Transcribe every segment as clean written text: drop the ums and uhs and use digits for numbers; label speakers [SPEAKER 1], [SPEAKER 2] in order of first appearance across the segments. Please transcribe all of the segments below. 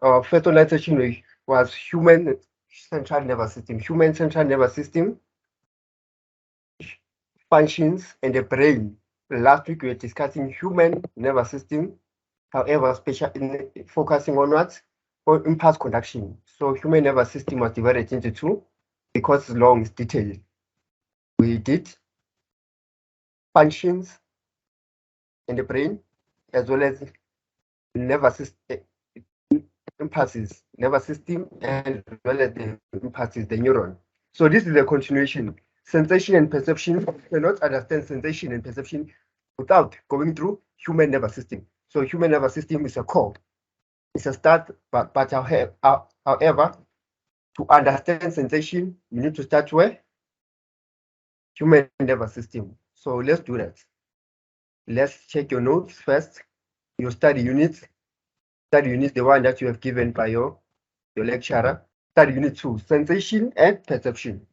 [SPEAKER 1] Our first online session was human central nervous system. Human central nervous system functions and the brain. Last week we were discussing human nervous system, however, focusing on what? On impulse conduction. So human nervous system was divided into two because it's long, it's detailed. We did functions in the brain as well as nervous system impulses, nervous system, and as well as the impulses, the neuron. So this is a continuation. Sensation and perception, you cannot understand sensation and perception without going through human nervous system. So human nervous system is a core. It's a start, but however, to understand sensation, you need to start where? Human nervous system. So let's do that. Let's check your notes first. Your study units. Study unit, the one that you have given by your lecturer. Study unit 2, sensation and perception.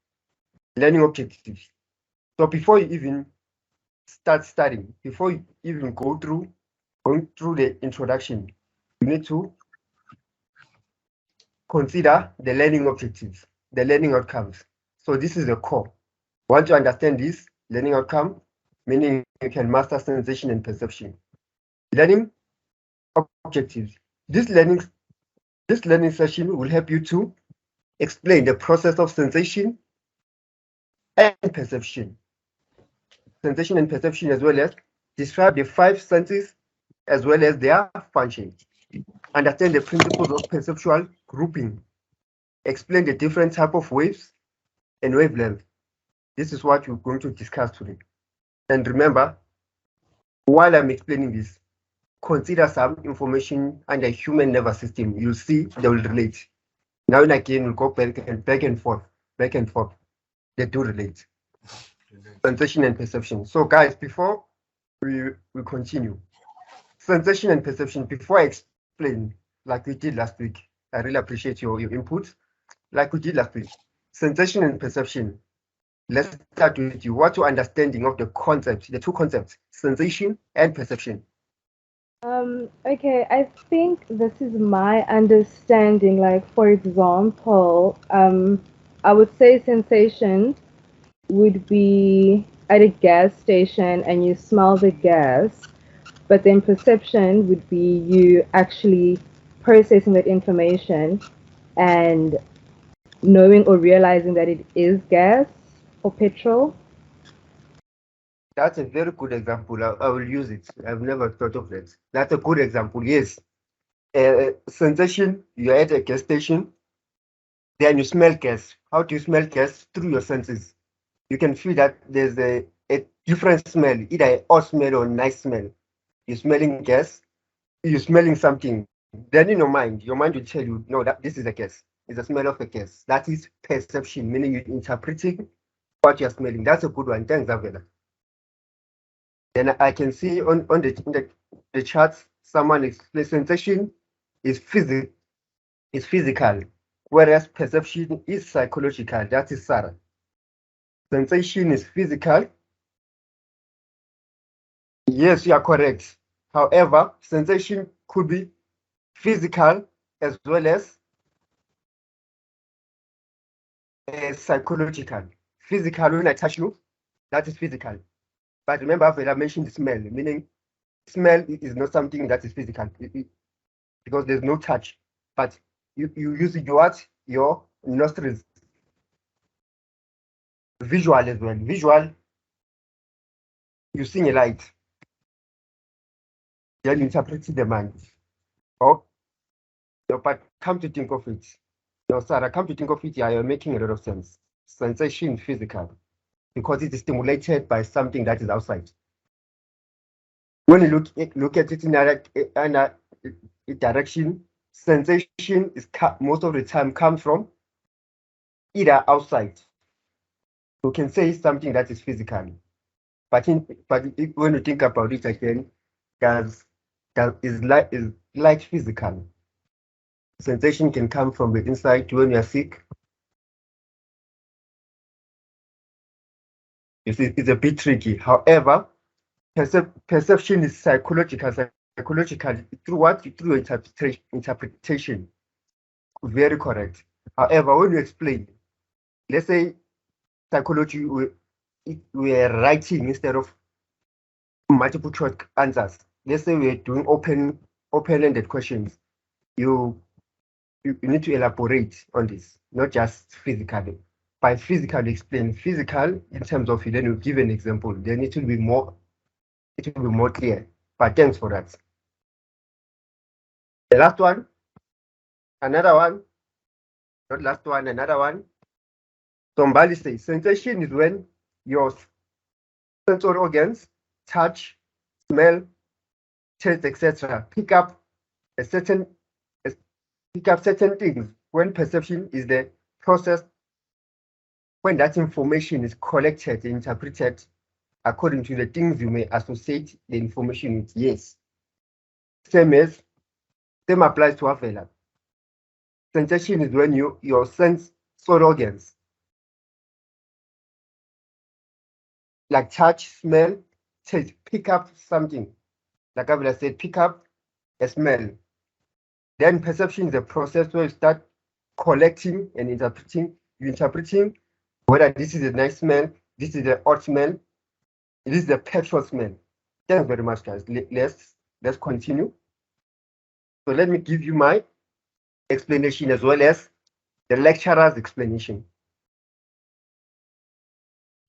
[SPEAKER 1] Learning objectives. So before you even start studying, before you even going through the introduction, you need to consider the learning objectives, the learning outcomes. So this is the core. Once you understand this learning outcome, meaning you can master sensation and perception. Learning objectives. This learning session will help you to explain the process of sensation and perception. Sensation and perception, as well as describe the 5 senses as well as their function. Understand the principles of perceptual grouping. Explain the different type of waves and wavelength. This is what we're going to discuss today. And remember, while I'm explaining this, consider some information under human nervous system. You'll see they will relate. Now and again, we'll go back and forth. They do relate. Sensation and perception. So guys, before we continue, sensation and perception, before I explain, like we did last week, I really appreciate your input. Like we did last week, sensation and perception. Let's start with you. What's your understanding of the concepts, the two concepts, sensation and perception?
[SPEAKER 2] Okay, I think this is my understanding. Like, for example, I would say sensation would be at a gas station and you smell the gas, but then perception would be you actually processing that information and knowing or realizing that it is gas or petrol.
[SPEAKER 1] That's a very good example. I will use it. I've never thought of that. That's a good example. Yes. Sensation, you're at a gas station, then you smell gas. How do you smell gas? Through your senses. You can feel that there's a different smell, either a hot smell or a nice smell. You're smelling gas, you're smelling something. Then in your mind will tell you, no, that this is a gas. It's the smell of a gas. That is perception, meaning you're interpreting what you're smelling. That's a good one. Thanks, Avela. Then I can see on the charts, someone explains sensation is physical, whereas perception is psychological. That is Sarah. Sensation is physical. Yes, you are correct. However, sensation could be physical as well as psychological. Physical, when I touch you, that is physical. But remember, I mentioned smell, meaning smell is not something that is physical because there's no touch. But you use your nostrils. Visual as well. Visual, you see a light, then you interpret the mind. Oh, no, but come to think of it. No, Sarah, come to think of it, yeah, you're making a lot of sense. Sensation physical, because it is stimulated by something that is outside. When you look at it in a direction, sensation is most of the time comes from either outside. You can say something that is physical, but when you think about it again, that is like physical. Sensation can come from the inside when you are sick. It's a bit tricky. However, perception is psychological through what? Through interpretation. very correct. However, when you explain, let's say psychology, we're writing instead of multiple choice answers. Let's say we're doing open-ended questions. You need to elaborate on this, not just physically. By physically explain physical in terms of, then you give an example. Then it will be more clear. But thanks for that. The last one, another one, not last one, another one. Somebody says sensation is when your sensory organs, touch, smell, taste, etc., pick up certain things. When perception is the process, when that information is collected and interpreted according to the things you may associate the information with. Yes. Same applies to Avela. Sensation is when your sensory organs, like touch, smell, taste, pick up something. Like Avela said, pick up a smell. Then perception is a process where you start collecting and interpreting. You're interpreting whether this is a nice smell, this is an odd smell, this is a petrol smell. Thanks very much, guys. Let's continue. So let me give you my explanation as well as the lecturer's explanation.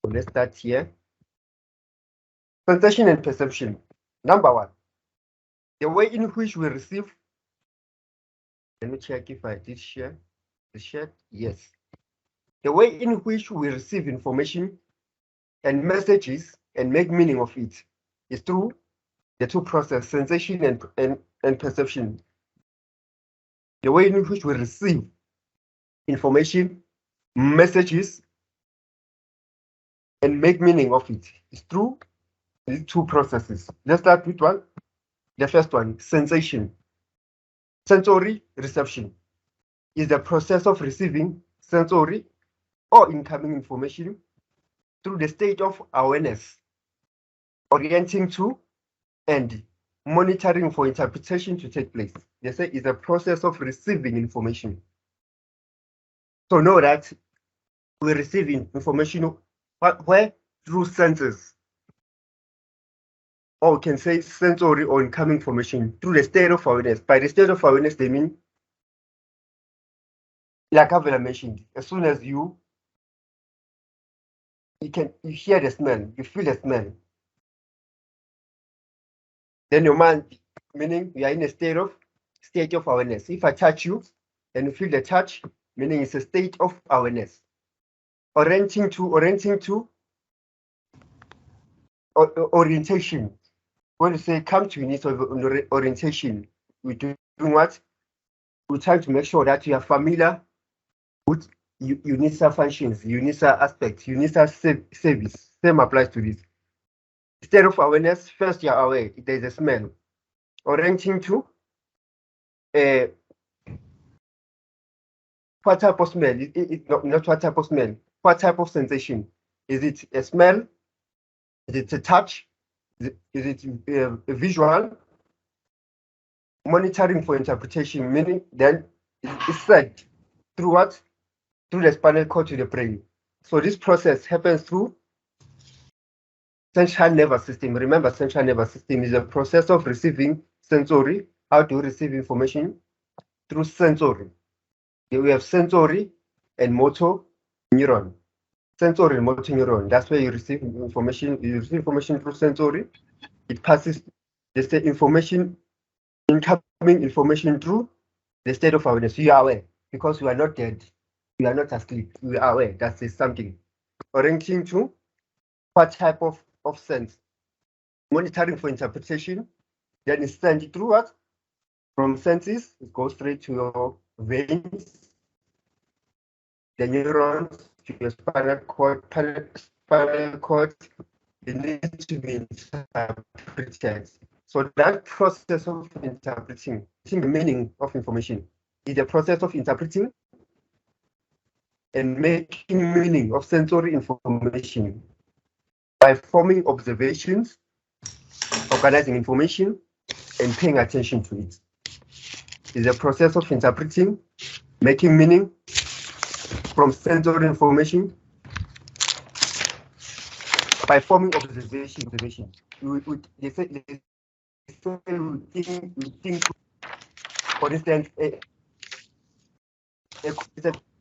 [SPEAKER 1] So let's start here. Sensation and perception. Number one, the way in which we receive. Let me check if I did share the chat. Yes. The way in which we receive information and messages and make meaning of it is through the two processes, sensation and perception. The way in which we receive information, messages, and make meaning of it is through these two processes. Let's start with one. The first one, sensation. Sensory reception is the process of receiving sensory or incoming information through the state of awareness, orienting to and monitoring for interpretation to take place. They say it's a process of receiving information. So know that we're receiving information where through senses, or we can say sensory or incoming information through the state of awareness. By the state of awareness, they mean, like Avela mentioned, as soon as you hear the smell, you feel the smell, then your mind, meaning you are in a state of awareness. If I touch you and you feel the touch, meaning it's a state of awareness. Orienting to orientation. When you say come to unit of orientation, we're doing what? We're trying to make sure that you are familiar with UNISA functions, UNISA aspects, UNISA service. Same applies to this. State of awareness, first you're aware there's a smell. Orienting to what type of smell? Not what type of smell. What type of sensation? Is it a smell? Is it a touch? Is it a visual? Monitoring for interpretation, meaning then it's said through what? Through the spinal cord to the brain. So this process happens through central nervous system. Remember, central nervous system is a process of receiving sensory. How do you receive information? Through sensory. We have sensory and motor neuron. Sensory and motor neuron. That's where you receive information. You receive information through sensory. It passes the information, incoming information through the state of awareness. You are aware because you are not dead. You are not asleep. You are aware. That is something. Orienting to what type of sense? Monitoring for interpretation. Then it's sent through what? From senses, it goes straight to your veins, the neurons, to your spinal cord. It needs to be interpreted. So that process of interpreting the meaning of information is the process of interpreting and making meaning of sensory information by forming observations, organizing information, and paying attention to it. It's a process of interpreting making meaning from sensory information by forming observation. They say we think, for instance,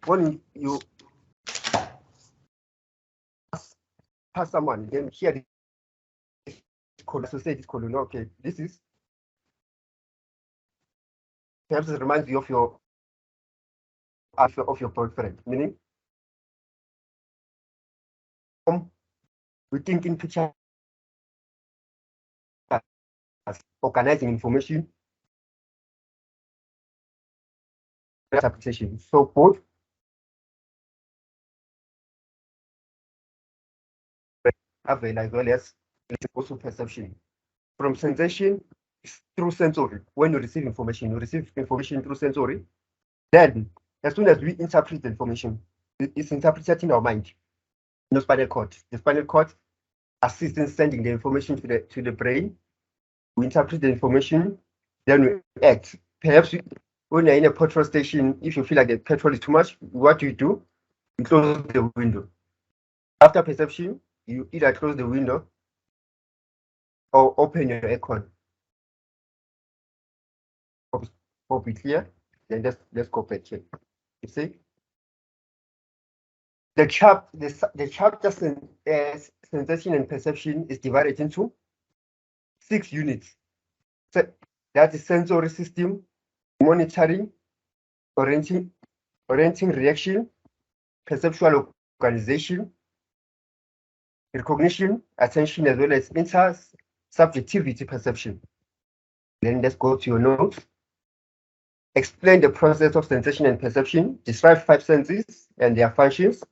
[SPEAKER 1] when you pass someone, then here associate this colon. Okay, this is perhaps it reminds you of your boyfriend, meaning we think in picture organizing information interpretation. So both avail as well as also perception. From sensation through sensory. When you receive information through sensory. Then, as soon as we interpret the information, it's interpreted in our mind. No spinal cord. The spinal cord assists in sending the information to the brain. We interpret the information, then we act. Perhaps when you're in a petrol station, if you feel like the petrol is too much, what do? You close the window. After perception, you either close the window or open your aircon. Hope it's clear. Then let's go back here. You see? The chapter sensation and perception is divided into 6 units. So that is sensory system, monitoring, orienting reaction, perceptual organization, recognition, attention, as well as intersubjectivity perception. Then let's go to your notes. Explain the process of sensation and perception, describe 5 senses and their functions,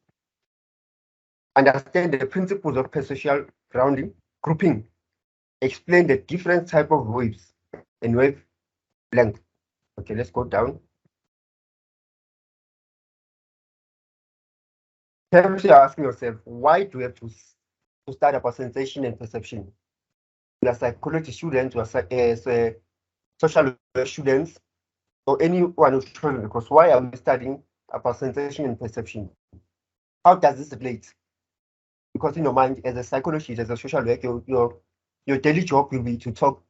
[SPEAKER 1] understand the principles of perceptual grouping, explain the different type of waves and wavelength. Okay, let's go down. Perhaps you're asking yourself, why do we have to study about sensation and perception? We are psychology students, we are social work students, or anyone who's trained, because why are we studying about sensation and perception? How does this relate? Because in your mind, as a psychologist, as a social worker, your daily job will be to talk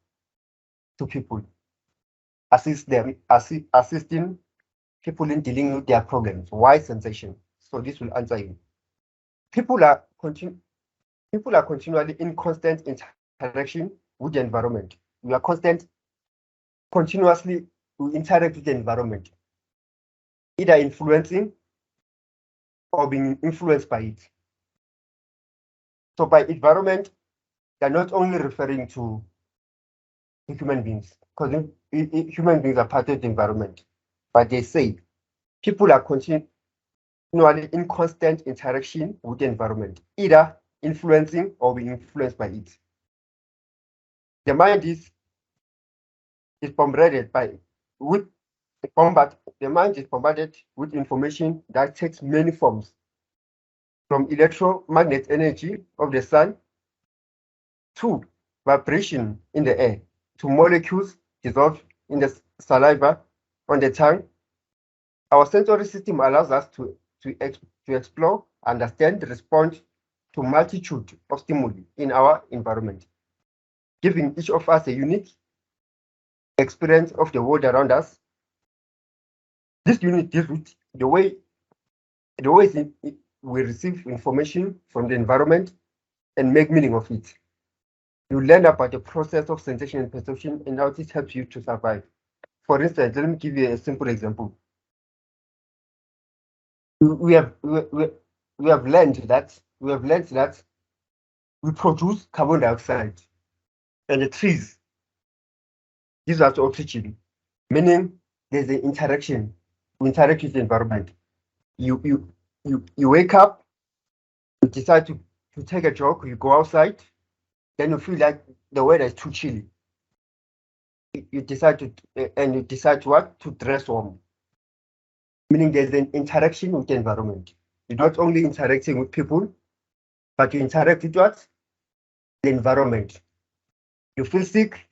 [SPEAKER 1] to people, assist them, assisting people in dealing with their problems. Why sensation? So this will answer you. People are continually in constant interaction with the environment. We are continuously interact with the environment, either influencing or being influenced by it. So by environment, they're not only referring to human beings, because human beings are part of the environment, but they say people are continually in constant interaction with the environment, either influencing or being influenced by it. The mind is bombarded the mind is bombarded with information that takes many forms, from electromagnetic energy of the sun to vibration in the air, to molecules dissolved in the saliva on the tongue. Our sensory system allows us to explore, understand, respond to multitude of stimuli in our environment, giving each of us a unique experience of the world around us. This unit deals with the way we receive information from the environment and make meaning of it. You learn about the process of sensation and perception and how this helps you to survive. For instance, let me give you a simple example. We have learned that we produce carbon dioxide, and the trees gives us oxygen, meaning there's an interaction. We interact with the environment. You wake up, you decide to take a jog, you go outside, then you feel like the weather is too chilly. You decide to dress warm, meaning there's an interaction with the environment. You're not only interacting with people, but you interact with what? The environment. You feel sick,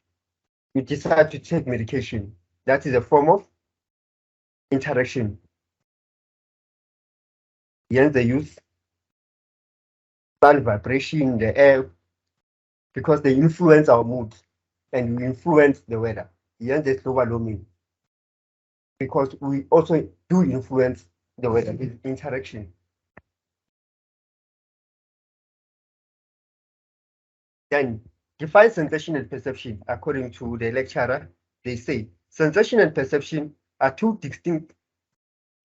[SPEAKER 1] you decide to take medication. That is a form of interaction. Hence they use sound vibration in the air because they influence our mood and we influence the weather. Hence there's global warming because we also do influence the weather with interaction. Then define sensation and perception according to the lecturer. They say sensation and perception are two distinct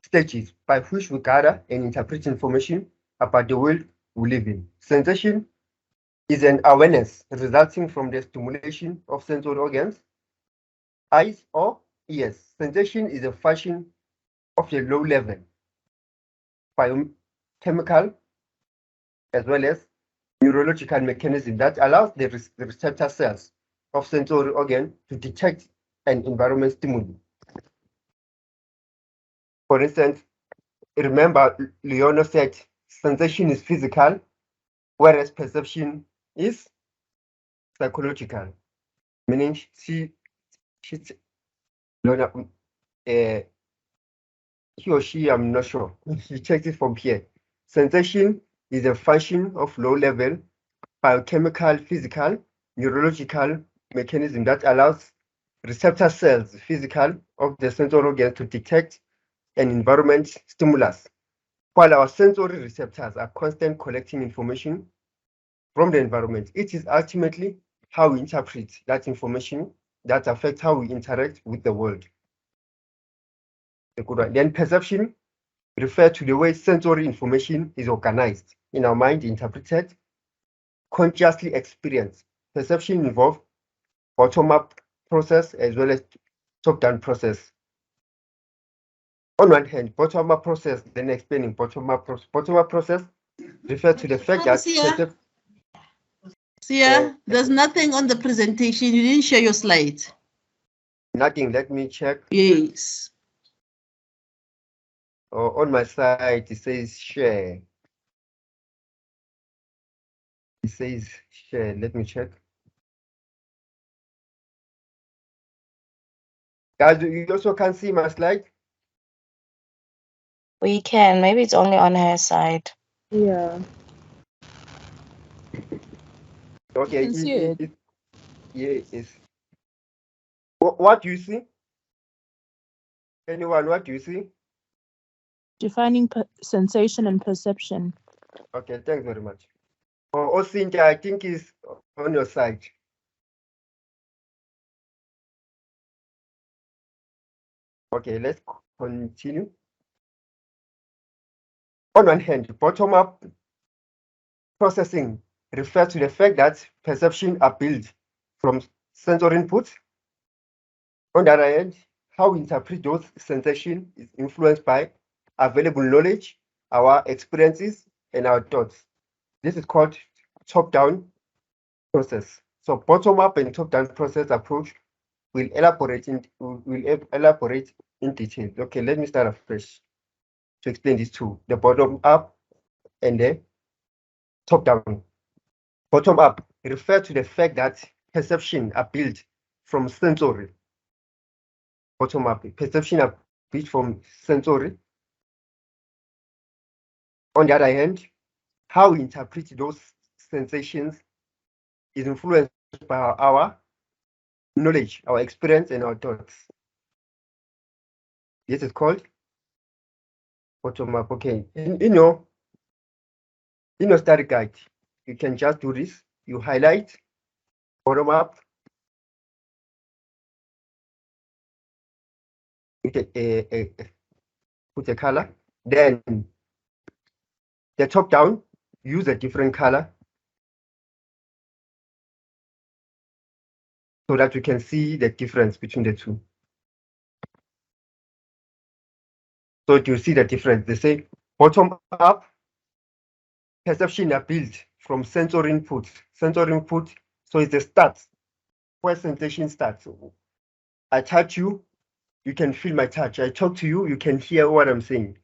[SPEAKER 1] stages by which we gather and interpret information about the world we live in. Sensation is an awareness resulting from the stimulation of sensory organs, eyes or ears. Sensation is a function of a low level biochemical as well as neurological mechanism that allows the receptor cells of sensory organ to detect an environment stimuli. For instance, remember Leona said sensation is physical, whereas perception is psychological, meaning Leona, he or she, I'm not sure. He checked it from here. Sensation is a function of low-level biochemical, physical, neurological mechanism that allows receptor cells, physical, of the sensory organ to detect an environment stimulus, while our sensory receptors are constant collecting information from the environment. It is ultimately how we interpret that information that affects how we interact with the world. The good one. Then perception refer to the way sensory information is organized in our mind, interpreted, consciously experienced. Perception involves bottom-up process as well as top-down process. On one hand, bottom-up process, then explaining bottom-up process refer to the fact that
[SPEAKER 3] there's nothing on the presentation. You didn't share your slides.
[SPEAKER 1] Nothing. Let me check.
[SPEAKER 3] Yes.
[SPEAKER 1] On my side, it says share. It says share. Let me check. Guys, you also can see my slide?
[SPEAKER 4] We can. Maybe it's only on her side.
[SPEAKER 2] Yeah.
[SPEAKER 1] Okay.
[SPEAKER 5] can see it.
[SPEAKER 1] Yes. What do you see? Anyone, what do you see?
[SPEAKER 5] Defining sensation and perception.
[SPEAKER 1] Okay, thanks very much. Oh, Cynthia, I think is on your side. Okay, let's continue. On one hand, bottom-up processing refers to the fact that perception are built from sensory inputs. On the other hand, how we interpret those sensations is influenced by available knowledge, our experiences, and our thoughts. This is called top-down process. So bottom-up and top-down process approach will elaborate in detail. Okay, let me start afresh to explain these two: the bottom-up and the top-down. Bottom-up refer to the fact that perception are built from sensory. Bottom-up perception are built from sensory. On the other hand, how we interpret those sensations is influenced by our knowledge, our experience, and our thoughts. This is called bottom-up. Okay, in your study guide, you can just do this. You highlight bottom-up. Put a color. Then the top-down, use a different color so that you can see the difference between the two. So you see the difference. They say bottom-up perception are built from sensory input. Sensory input, so it's the start, where sensation starts. I touch you, you can feel my touch. I talk to you, you can hear what I'm saying.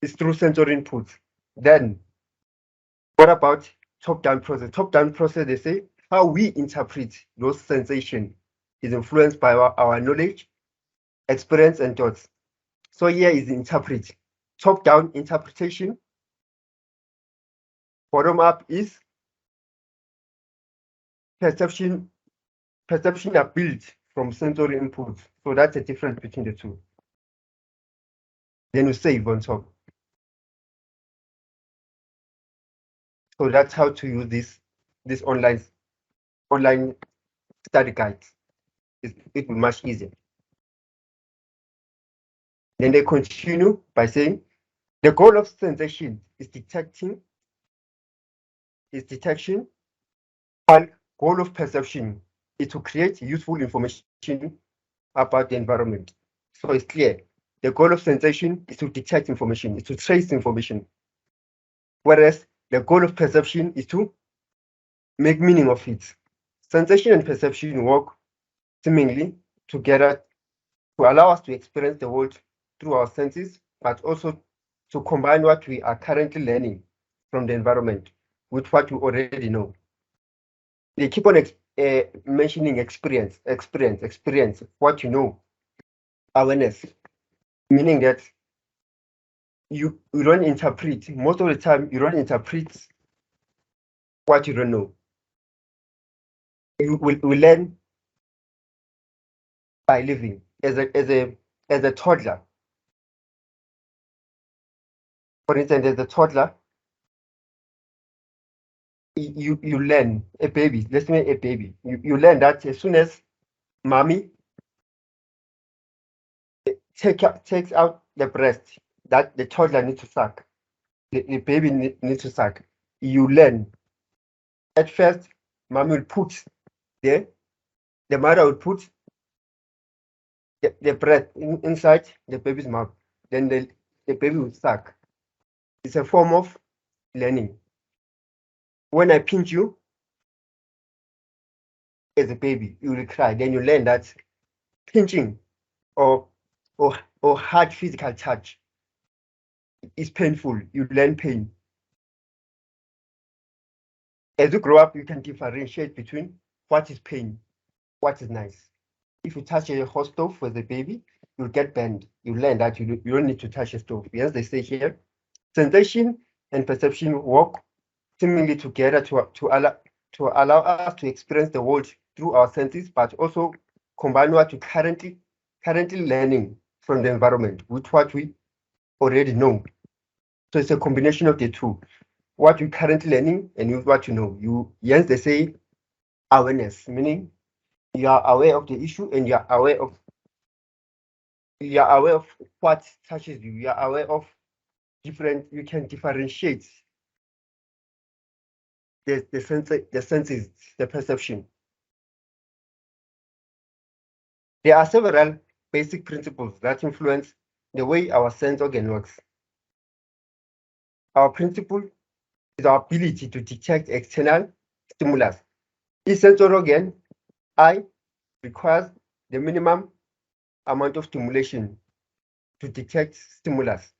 [SPEAKER 1] It's through sensory input. Then, what about top-down process? Top-down process, they say, how we interpret those sensations is influenced by our knowledge, experience, and thoughts. So here is interpret. top-down interpretation. Bottom-up is perception are built from sensory inputs. So that's the difference between the two. Then you save on top. So that's how to use this online study guides. It will be much easier. Then they continue by saying the goal of sensation is detection, while goal of perception is to create useful information about the environment. So it's clear. The goal of sensation is to detect information, is to trace information. Whereas the goal of perception is to make meaning of it. Sensation and perception work seemingly together to allow us to experience the world through our senses, but also to combine what we are currently learning from the environment with what we already know. They keep on mentioning experience, what you know, awareness, meaning that you don't interpret, most of the time you don't interpret what you don't know. You will learn by living as a toddler. For instance, as a toddler, you learn, a baby, let's say a baby, you learn that as soon as mommy takes out the breast that the toddler needs to suck, the baby needs to suck, you learn. At first, mommy will put the mother will put the breast inside the baby's mouth, then the baby will suck. It's a form of learning. When I pinch you as a baby, you will cry. Then you learn that pinching or hard physical touch is painful. You learn pain. As you grow up, you can differentiate between what is pain, what is nice. If you touch a hot stove as a baby, you'll get burned. You learn that you don't need to touch a stove. Yes, they say here, sensation and perception work seemingly together to allow us to experience the world through our senses, but also combine what we currently learning from the environment with what we already know. So it's a combination of the two. What you're currently learning and with what you know. Yes, they say awareness, meaning you are aware of the issue and you are aware of what touches you. You are aware of you can differentiate the senses, the perception. There are several basic principles that influence the way our sense organ works. Our principle is our ability to detect external stimulus. Each sensory organ, eye, requires the minimum amount of stimulation to detect stimulus.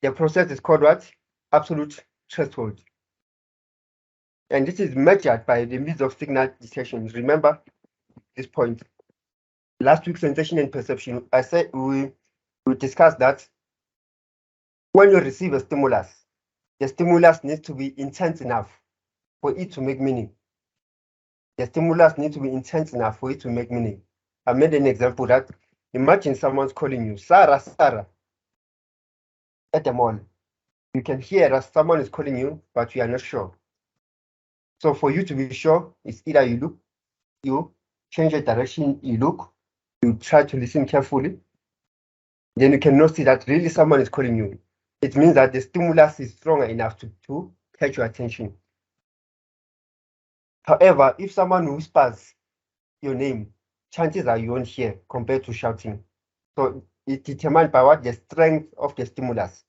[SPEAKER 1] The process is called what? Absolute threshold. And this is measured by the means of signal detection. Remember this point. Last week, sensation and perception, I said we discussed that when you receive a stimulus, the stimulus needs to be intense enough for it to make meaning. The stimulus needs to be intense enough for it to make meaning. I made an example that imagine someone's calling you, Sarah, at the mall. You can hear that someone is calling you, but you are not sure. So for you to be sure, it's either you change the direction you look, you try to listen carefully, then you can notice that really someone is calling you. It means that the stimulus is stronger enough to catch your attention. However, if someone whispers your name, chances are you won't hear compared to shouting. So it's determined by what the strength of the stimulus.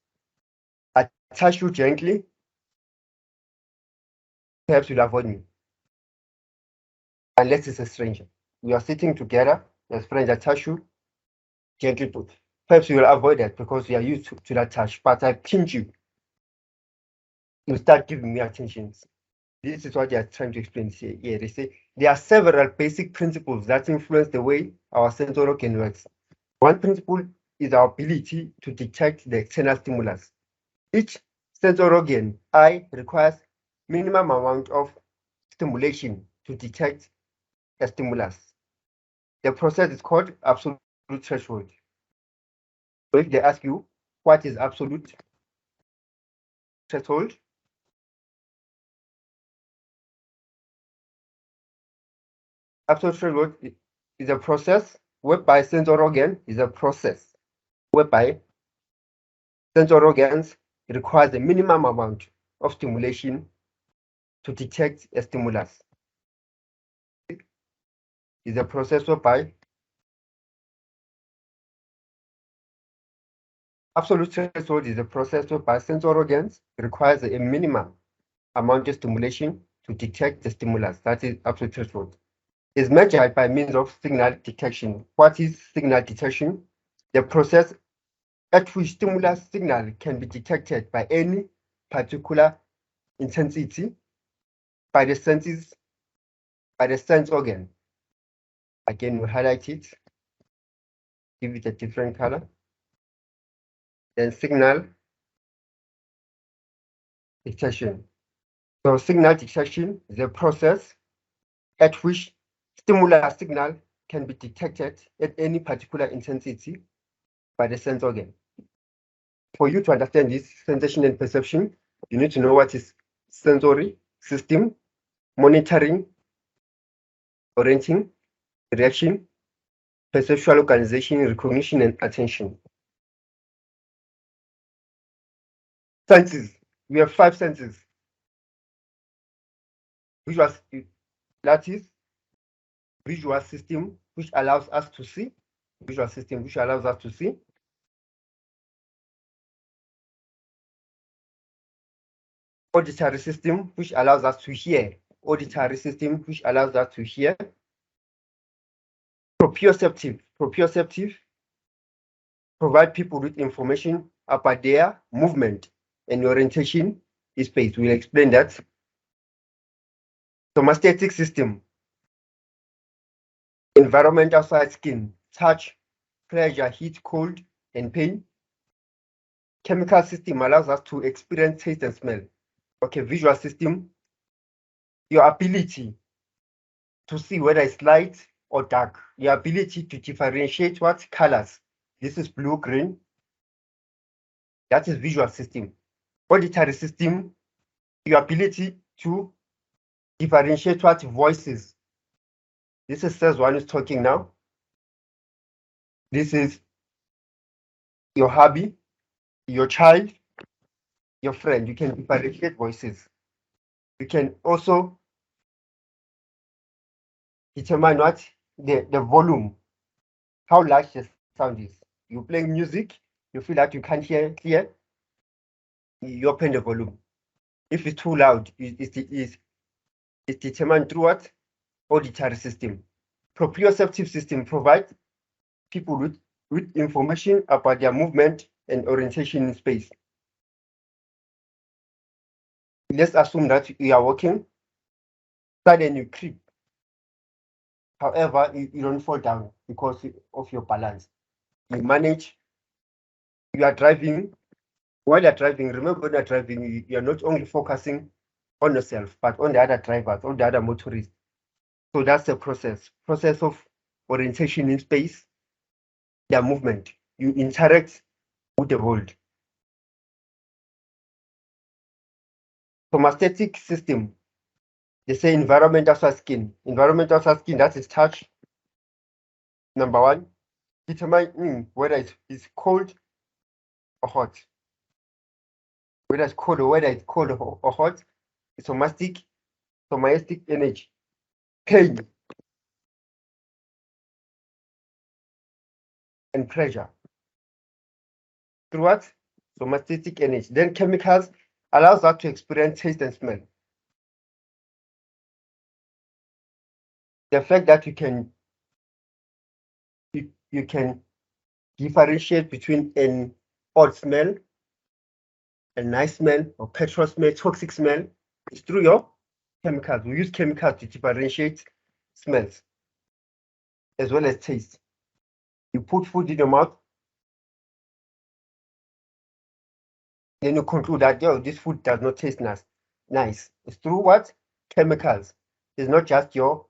[SPEAKER 1] I touch you gently, perhaps you'll avoid me. Unless it's a stranger. We are sitting together, a stranger touch you, gently, perhaps you will avoid that because you are used to that touch. But I pinch you, you start giving me attention. This is what they are trying to explain here. They say there are several basic principles that influence the way our sensory organ works. One principle is our ability to detect the external stimulus. Each sensory organ, eye, requires minimum amount of stimulation to detect a stimulus. The process is called absolute threshold. So if they ask you, what is absolute threshold? Absolute threshold is a process whereby sensory organ is a process whereby sensory organs requires a minimum amount of stimulation to detect a stimulus. Is a process whereby absolute threshold is a process whereby sensory organs requires a minimum amount of stimulation to detect the stimulus. That is absolute threshold. Is measured by means of signal detection. What is signal detection? The process at which stimulus signal can be detected by any particular intensity by the senses, by the sense organ. Again, we highlight it, give it a different color. Then signal detection. So signal detection is a process at which stimulus signal can be detected at any particular intensity by the sense organ. For you to understand this sensation and perception, you need to know what is sensory system, monitoring, orienting, reaction, perceptual organization, recognition, and attention. Senses. We have 5 senses. That is visual system, which allows us to see. Visual system, which allows us to see. Auditory system, which allows us to hear. Auditory system, which allows us to hear. Proprioceptive. Proprioceptive provide people with information about their movement and orientation in space. We'll explain that. Somatic system. Environment outside skin. Touch, pressure, heat, cold, and pain. Chemical system allows us to experience taste and smell. Okay, visual system, your ability to see whether it's light or dark, your ability to differentiate what colors. This is blue, green. That is visual system. Auditory system, your ability to differentiate what voices. This is says one is talking now. This is your hubby, your child, your friend. You can differentiate voices. You can also determine what the volume, how large the sound is. You play music, you feel that you can't hear clear, you open the volume. If it's too loud, it's determined through what? Auditory system. Proprioceptive system provides people with information about their movement and orientation in space. Let's assume that you are walking, suddenly you creep. However, you don't fall down because of your balance. You manage, you are driving. While you're driving, remember when you're driving, you're not only focusing on yourself, but on the other drivers, on the other motorists. So that's the process of orientation in space, their movement. You interact with the world. Somatic system, they say environmental skin. Environmental skin, that is touch. Number 1, determine whether it's cold or hot. Whether it's cold or hot, it's somatic energy. Pain and pressure. Through what? Somatic energy. Then chemicals allows us to experience taste and smell. The fact that you can differentiate between an odd smell, a nice smell, or petrol smell, toxic smell, is through your chemicals. We use chemicals to differentiate smells as well as taste. You put food in your mouth, then you conclude that, yo, this food does not taste nice. It's through what? Chemicals. It's not just your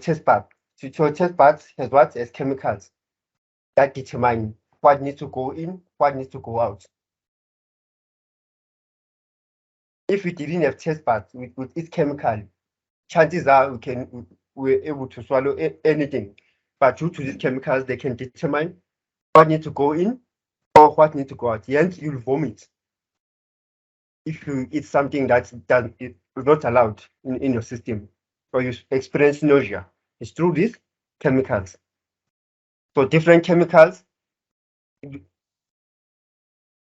[SPEAKER 1] taste bud. So your taste buds has what? As chemicals that determine what needs to go in, what needs to go out. If we didn't have taste buds with its chemical, chances are we're able to swallow anything. But due to these chemicals, they can determine what needs to go in or what needs to go out. Hence, you'll vomit if you eat something that is not allowed in your system, or you experience nausea. It's through these chemicals. So different chemicals,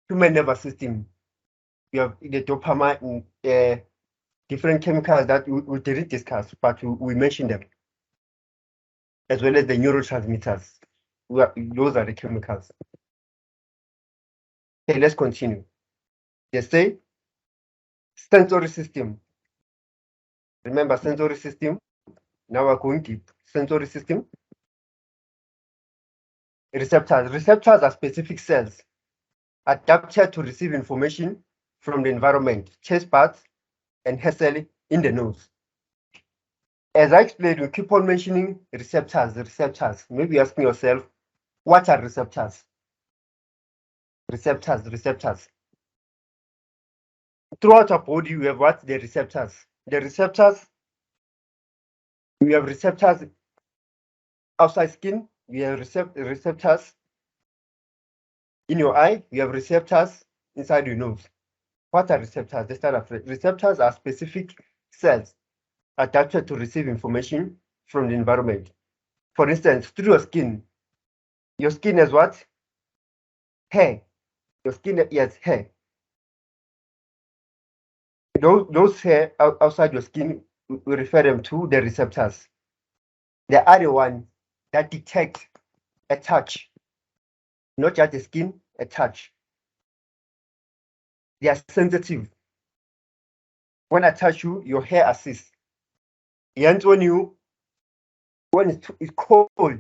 [SPEAKER 1] human nervous system, we have the dopamine, different chemicals that we didn't discuss, but we mentioned them, as well as the neurotransmitters. Those are the chemicals. Okay, let's continue. They say sensory system. Remember sensory system? Now we're going deep. Sensory system. Receptors. Receptors are specific cells adapted to receive information from the environment, taste buds, and hair cell in the nose. As I explained, we keep on mentioning receptors. Maybe asking yourself, what are receptors? Receptors. Throughout our body, we have what? The receptors. The receptors, we have receptors outside skin, we have receptors in your eye, we have receptors inside your nose. What are receptors? They start off. Receptors are specific cells adapted to receive information from the environment. For instance, through your skin has what? Hair. Your skin has hair. Those hair outside your skin, we refer them to the receptors. The other one that detect a touch, not just the skin, a touch. They are sensitive. When I touch you, your hair assists. And when it's cold, or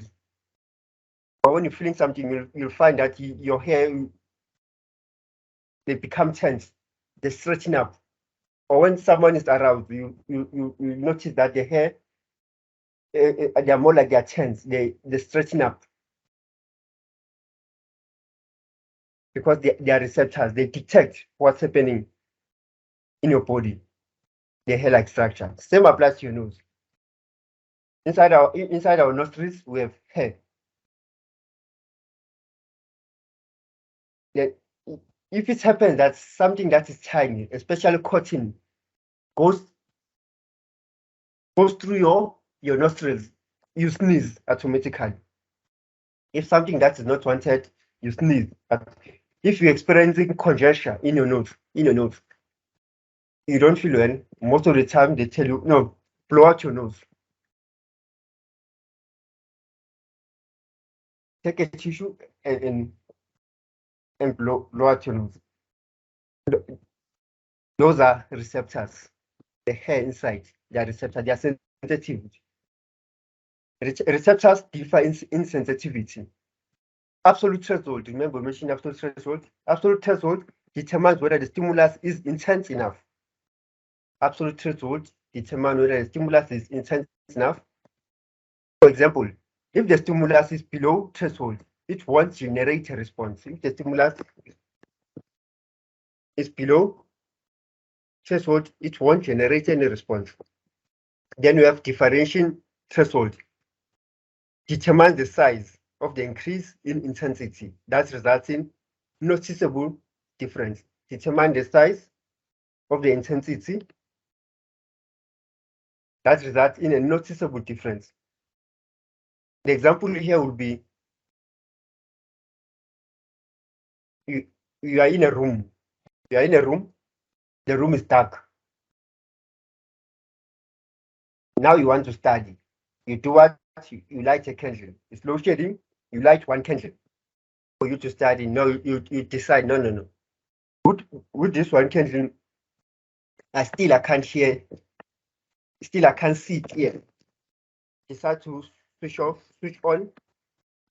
[SPEAKER 1] when you're feeling something, you'll find that your hair, they become tense, they stretching up. Or when someone is around, you notice that the hair, they are more like they are tense, they're stretching up. Because they are receptors, they detect what's happening in your body, the hair-like structure. Same applies to your nose. Inside our nostrils, we have hair. If it happens that something that is tiny, especially cotton, goes through your nostrils, you sneeze automatically. If something that is not wanted, you sneeze. But if you're experiencing congestion in your nose, you don't feel well. Most of the time, they tell you, no, blow out your nose. Take a tissue and blow out your nose. Those are receptors. The hair inside, they are receptors. They are sensitive. Receptors differ in sensitivity. Absolute threshold, remember mentioning absolute threshold? Absolute threshold determines whether the stimulus is intense enough. Absolute threshold determines whether the stimulus is intense enough. For example, if the stimulus is below threshold, it won't generate a response. If the stimulus is below threshold, it won't generate any response. Then we have differentiation threshold. Determines the size of the increase in intensity that results in noticeable difference. Determine the size of the intensity that results in a noticeable difference. The example here would be you are in a room. You are in a room, the room is dark. Now you want to study. You do what? You light a candle. It's low shading, you light one candle for you to study. No, you decide, no. With this one candle, I can't hear, I can't see clear. Decide to switch on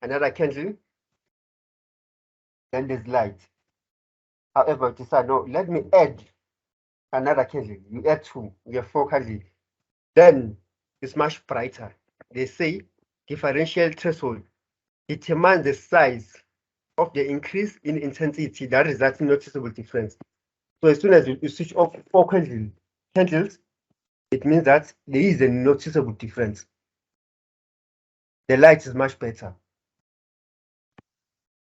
[SPEAKER 1] another candle then there's light. However, you decide, no, let me add another candle. You add 2, you have 4 candles. Then it's much brighter. They say differential threshold determines the size of the increase in intensity that results in noticeable difference. So as soon as you switch off 4 candles, it means that there is a noticeable difference. The light is much better.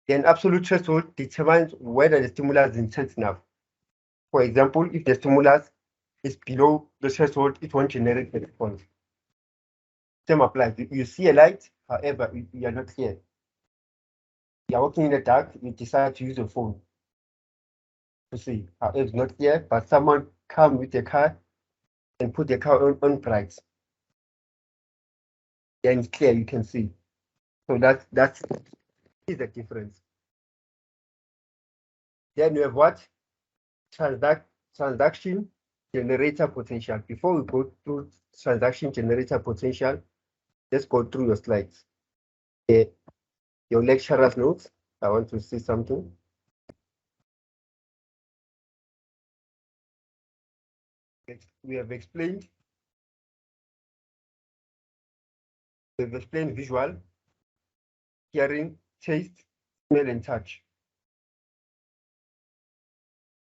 [SPEAKER 1] Then absolute threshold determines whether the stimulus is intense enough. For example, if the stimulus is below the threshold, it won't generate a response. Same applies. You see a light, however, you are not here. You are walking in the dark, you decide to use your phone to see. However, it's not here, but someone come with a car and put the car on bright. Then it's clear, you can see. So that is the difference. Then you have what? Transaction generator potential. Before we go through transaction generator potential, let's go through your slides. Your lecturer's notes. I want to see something. We have explained. We've explained visual, hearing, taste, smell, and touch.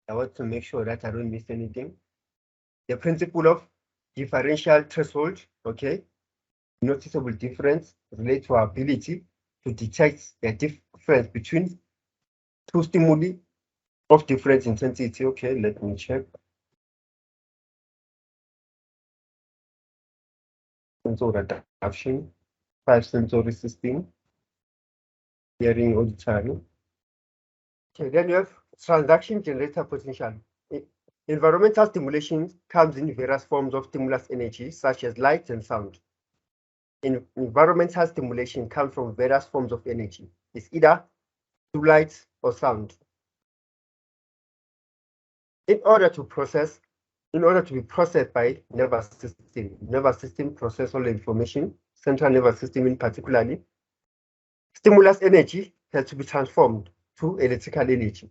[SPEAKER 1] I want to make sure that I don't miss anything. The principle of differential threshold, okay? Noticeable difference relates to our ability to detect the difference between 2 stimuli of different intensity. Okay, let me check. Sensory adaptation, 5 sensory system, hearing, auditory. Okay, then you have transaction generator potential. Environmental stimulation comes in various forms of stimulus energy, such as light and sound. Environmental stimulation comes from various forms of energy. It's either through light or sound. In order to be processed by nervous system process all the information, central nervous system in particularly, stimulus energy has to be transformed to electrical energy,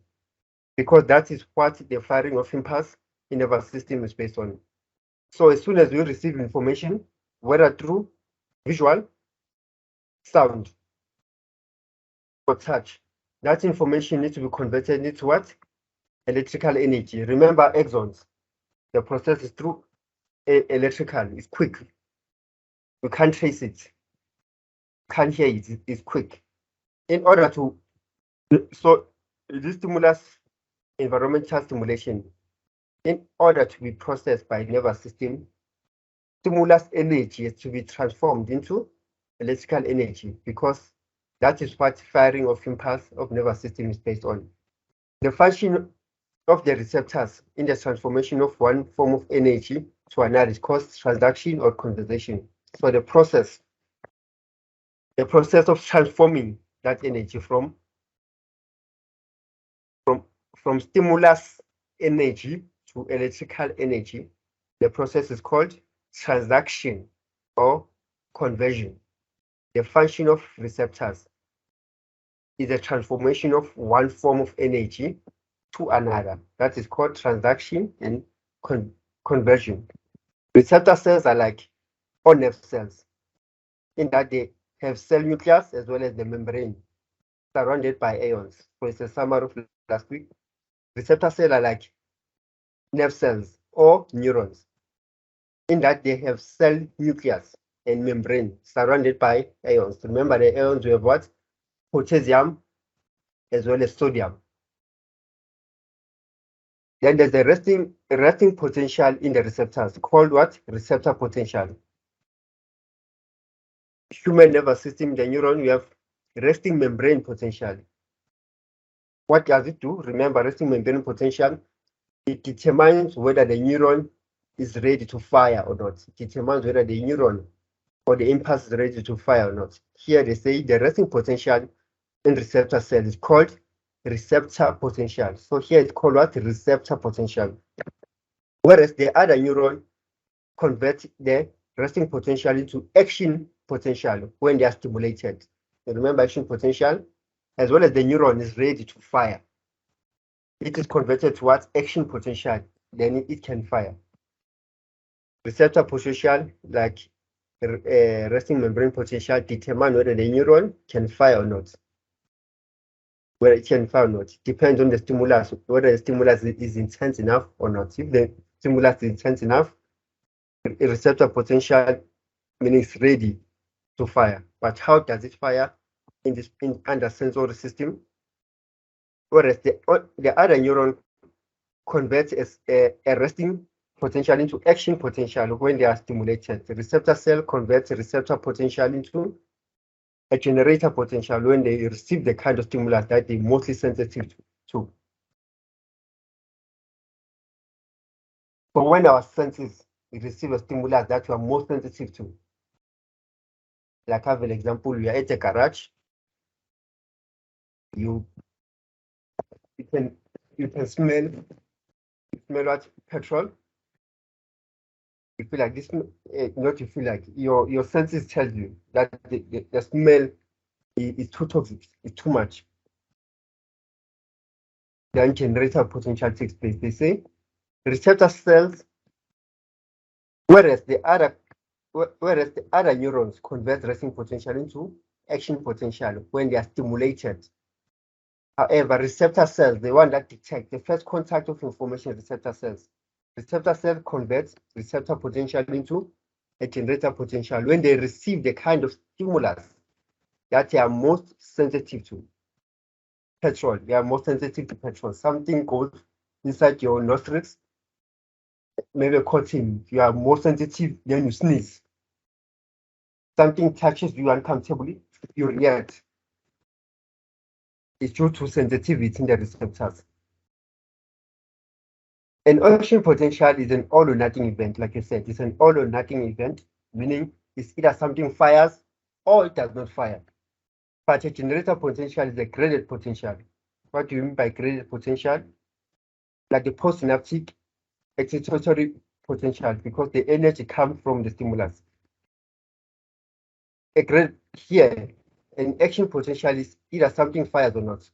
[SPEAKER 1] because that is what the firing of impulse in the nervous system is based on. So as soon as we receive information, whether through visual, sound, or touch, that information needs to be converted into what? Electrical energy. Remember axons. The process is through electrical, it's quick. You can't trace it. You can't hear it, it's quick. In order to, so this stimulus, environmental stimulation, in order to be processed by nervous system, stimulus energy is to be transformed into electrical energy, because that is what firing of impulse of nervous system is based on. The function of the receptors in the transformation of one form of energy to another is called transduction or conversion. So the process of transforming that energy from stimulus energy to electrical energy, the process is called transduction or conversion. The function of receptors is a transformation of one form of energy to another. That is called transduction and conversion. Receptor cells are like all nerve cells, in that they have cell nucleus as well as the membrane surrounded by ions. So it's a summary of last week. Receptor cells are like nerve cells or neurons, in that they have cell nucleus and membrane surrounded by ions. Remember, the ions we have what? Potassium as well as sodium. Then there's a resting potential in the receptors called what? Receptor potential. Human nervous system, the neuron, we have resting membrane potential. What does it do? Remember, resting membrane potential, it determines whether the neuron is ready to fire or not. It determines whether the neuron or the impulse is ready to fire or not. Here they say the resting potential in receptor cell is called receptor potential. So here it's called what? Receptor potential. Whereas the other neuron converts the resting potential into action potential when they are stimulated. So remember, action potential as well as the neuron is ready to fire, it is converted towards action potential, then it can fire. Receptor potential, like resting membrane potential, determine whether the neuron can fire or not. Whether it can fire or not depends on the stimulus, whether the stimulus is intense enough or not. If the stimulus is intense enough, the receptor potential means it's ready to fire. But how does it fire under sensory system? Whereas the other neuron converts as a resting potential into action potential when they are stimulated. The receptor cell converts the receptor potential into a generator potential when they receive the kind of stimulus that they're mostly sensitive to. But when our senses receive a stimulus that we are most sensitive to, like I have an example, you are at a garage, you can smell what? Petrol. You feel like this, not you feel like your senses tell you that the smell is too toxic, it's too much. Then generator potential takes place. They say receptor cells, whereas the other neurons convert resting potential into action potential when they are stimulated. However, receptor cells, the one that detect the first contact of information, receptor cells. Receptor cell converts receptor potential into a generator potential when they receive the kind of stimulus that they are most sensitive to. Petrol, they are most sensitive to petrol. Something goes inside your nostrils, maybe a cotton, you are more sensitive, then you sneeze. Something touches you uncomfortably, you react. It's due to sensitivity in the receptors. An action potential is an all or nothing event, like I said. It's an all or nothing event, meaning it's either something fires or it does not fire. But a generator potential is a graded potential. What do you mean by graded potential? Like the postsynaptic excitatory potential, because the energy comes from the stimulus. A grade here, an action potential is either something fires or not.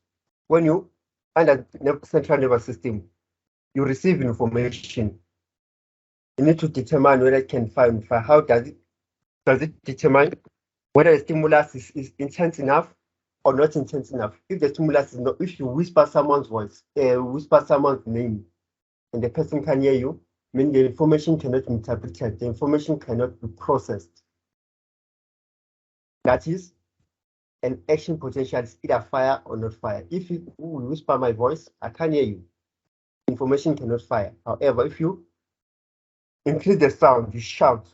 [SPEAKER 1] When you under central nervous system, you receive information. You need to determine whether it can fire or not fire. How does it determine whether the stimulus is intense enough or not intense enough? If the stimulus is not, if you whisper someone's voice, whisper someone's name, and the person can hear you, meaning the information cannot be interpreted, the information cannot be processed. That is, an action potential is either fire or not fire. If you whisper my voice, I can't hear you. Information cannot fire. However, if you increase the sound, you shout,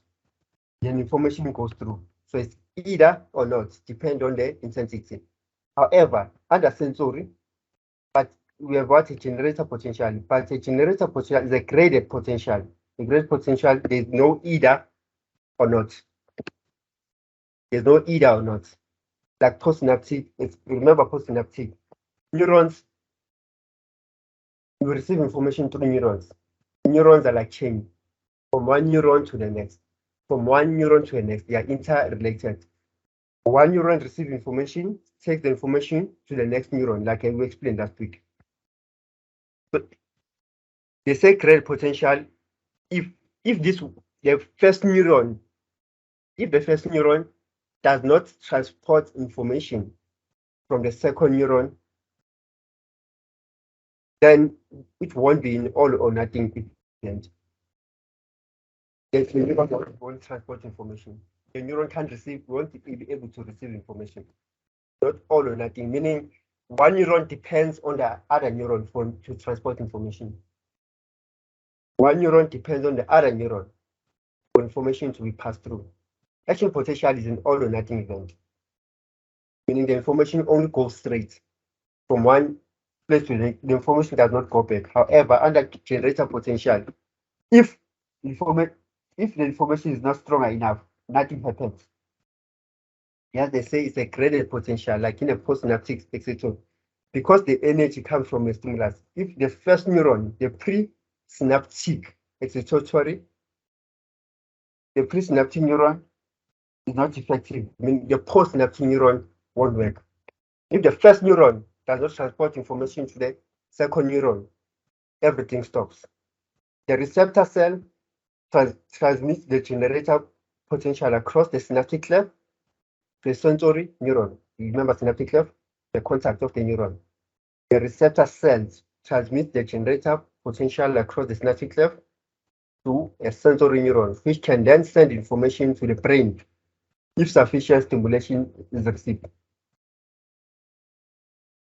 [SPEAKER 1] then information goes through. So it's either or not, depend on the intensity. However, under sensory, but we have got a generator potential, but a generator potential is a graded potential. A graded potential, there's no either or not. There's no either or not. Like postsynaptic, remember postsynaptic. Neurons, you receive information through neurons. Neurons are like chain, from one neuron to the next. From one neuron to the next, they are interrelated. One neuron receives information, takes the information to the next neuron, like I explained last week. But they say graded potential if the first neuron does not transport information from the second neuron, then it won't be an all or nothing event. The neuron won't transport information. The neuron won't be able to receive information. Not all or nothing, meaning one neuron depends on the other neuron to transport information. One neuron depends on the other neuron for information to be passed through. Action potential is an all or nothing event, meaning the information only goes straight from one place to the information does not go back. However, under generator potential, if the information is not strong enough, nothing happens. Yes, they say it's a graded potential, like in a postsynaptic excitatory, because the energy comes from a stimulus. If the first neuron, the presynaptic excitatory, the presynaptic neuron is not effective, I mean the postsynaptic neuron won't work. If the first neuron does not transport information to the second neuron, everything stops. The receptor cell transmits the generator potential across the synaptic cleft to a sensory neuron. You remember synaptic cleft? The contact of the neuron. The receptor cells transmit the generator potential across the synaptic cleft to a sensory neuron, which can then send information to the brain if sufficient stimulation is received.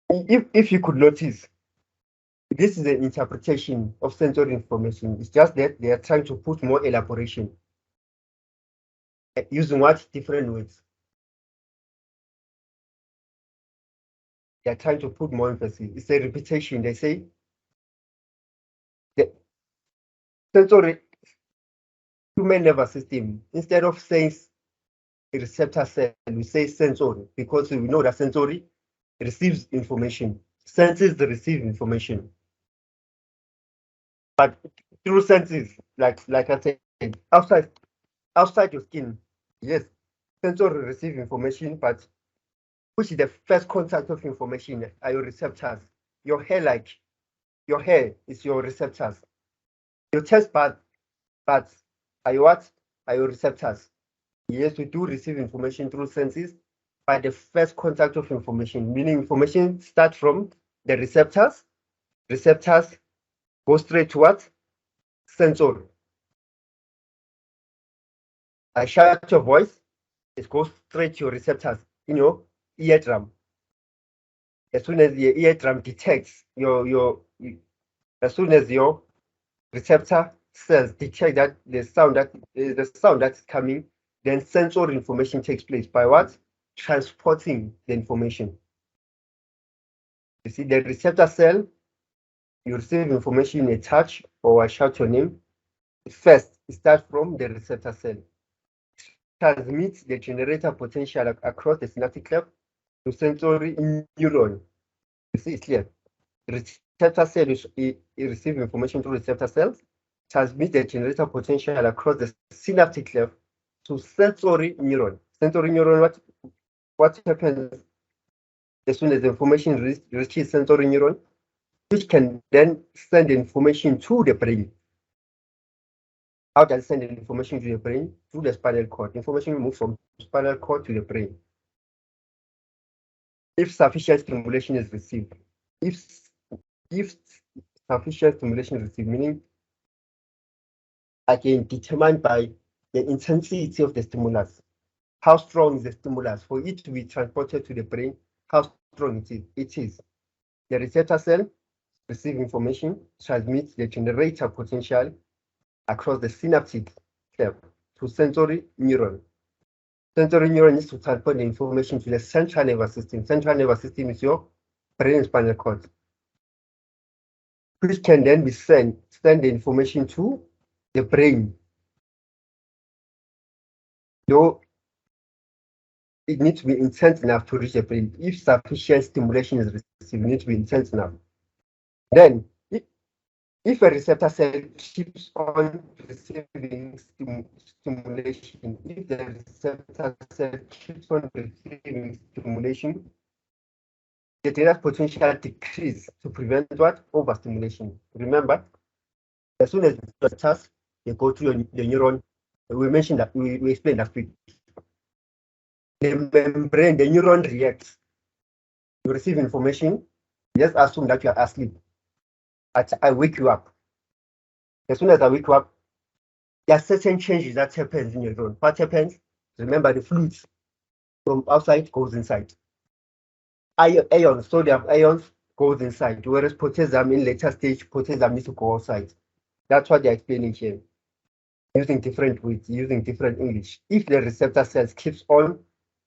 [SPEAKER 1] If you could notice, this is an interpretation of sensory information. It's just that they are trying to put more elaboration. Using what? Different words. They are trying to put more emphasis. It's a repetition. They say the sensory human nervous system, instead of saying receptor cell, we say sensory, because we know that sensory receives information. Senses receive information. But through senses, like I said, outside your skin, yes, sensory receive information, but which is the first contact of information are your receptors. Your hair is your receptors. Your taste buds are your what? Are your receptors. Yes, we do receive information through senses, but the first contact of information, meaning information starts from the receptors. Receptors go straight to what? Sensory. I shout your voice, it goes straight to your receptors in your eardrum. As soon as your eardrum detects as soon as your receptor cells detect that the sound that's coming, then sensory information takes place by what? Transporting the information. You see, the receptor cell, you receive information in a touch or I shout your name. First, it starts from the receptor cell. Transmits the generator potential across the synaptic cleft to sensory neuron. You see, it's clear. Receptor cell receive information through receptor cells, transmit the generator potential across the synaptic cleft to sensory neuron. Sensory neuron, what happens as soon as the information reaches sensory neuron, which can then send information to the brain. How does it send information to the brain? Through the spinal cord. Information moves from spinal cord to the brain. If sufficient stimulation is received, if sufficient stimulation is received, meaning again determined by the intensity of the stimulus. How strong is the stimulus for it to be transported to the brain? How strong it is. The receptor cell receives information, transmits the generator potential across the synaptic cleft to sensory neuron. Sensory neuron needs to transport the information to the central nervous system. Central nervous system is your brain and spinal cord, which can then be send the information to the brain. Though it needs to be intense enough to reach the brain. If sufficient stimulation is received, it needs to be intense enough. Then, if a receptor cell keeps on receiving stimulation, if the receptor cell keeps on receiving stimulation, the generator potential decrease to prevent what? Overstimulation. Remember, as soon as the task, they go through the neuron. We mentioned that, we explained that the membrane, the neuron reacts. You receive information, just assume that you are asleep. I wake you up. As soon as I wake you up, there are certain changes that happens in your neuron. What happens? Remember, the fluids from outside goes inside. Ions, sodium ions goes inside, whereas potassium in later stage, potassium needs to go outside. That's what they're explaining here, using different words, using different English. If the receptor cells keeps on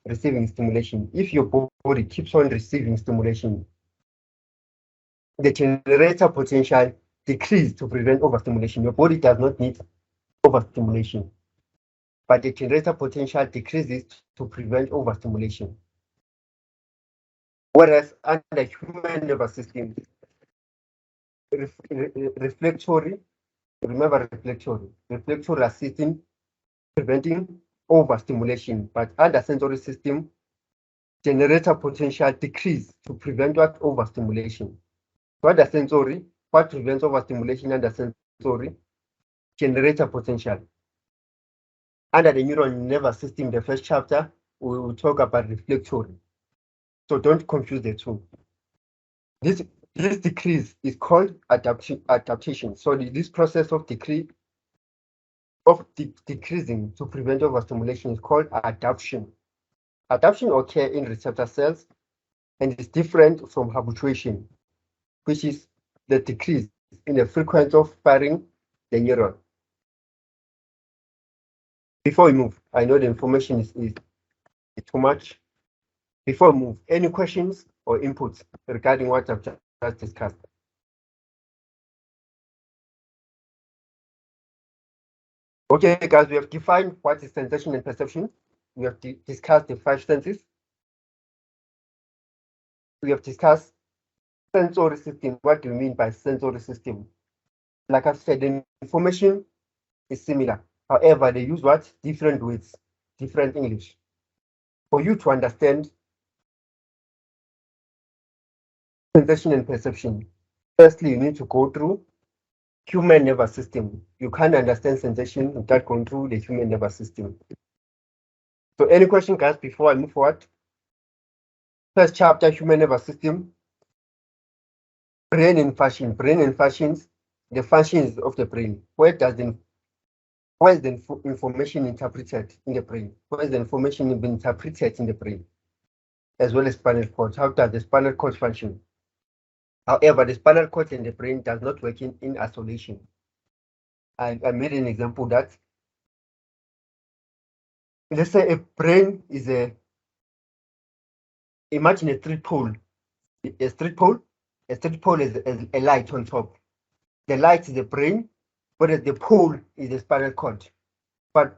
[SPEAKER 1] receiving stimulation, if your body keeps on receiving stimulation, the generator potential decrease to prevent overstimulation. Your body does not need overstimulation, but the generator potential decreases to prevent overstimulation. Whereas under human nervous system, reflectory, remember reflectory assisting preventing overstimulation, but under sensory system, generator potential decrease to prevent what? Overstimulation. What the sensory? What prevents overstimulation under sensory? Generator potential. Under the neural nervous system, the first chapter, we will talk about reflectory. So don't confuse the two. This decrease is called adaptation. So this process of decreasing to prevent overstimulation is called adaptation. Adaptation occurs in receptor cells and is different from habituation, which is the decrease in the frequency of firing the neuron. Before we move, I know the information is too much. Before we move, any questions or inputs regarding what I've just discussed? Okay, guys, we have defined what is sensation and perception. We have discussed the 5 senses. We have discussed sensory system. What do you mean by sensory system? Like I said, the information is similar. However, they use what? Different words, different English. For you to understand sensation and perception, firstly, you need to go through human nervous system. You can't understand sensation without going through the human nervous system. So any question, guys, before I move forward? First chapter, human nervous system. Brain and function. Brain and functions. The functions of the brain. Where is the information interpreted in the brain? Where is the information being interpreted in the brain? As well as spinal cord. How does the spinal cord function? However, the spinal cord and the brain does not work in isolation. I made an example that, let's say a brain is imagine a street pole. A street pole is a light on top. The light is the brain, whereas the pole is the spinal cord. But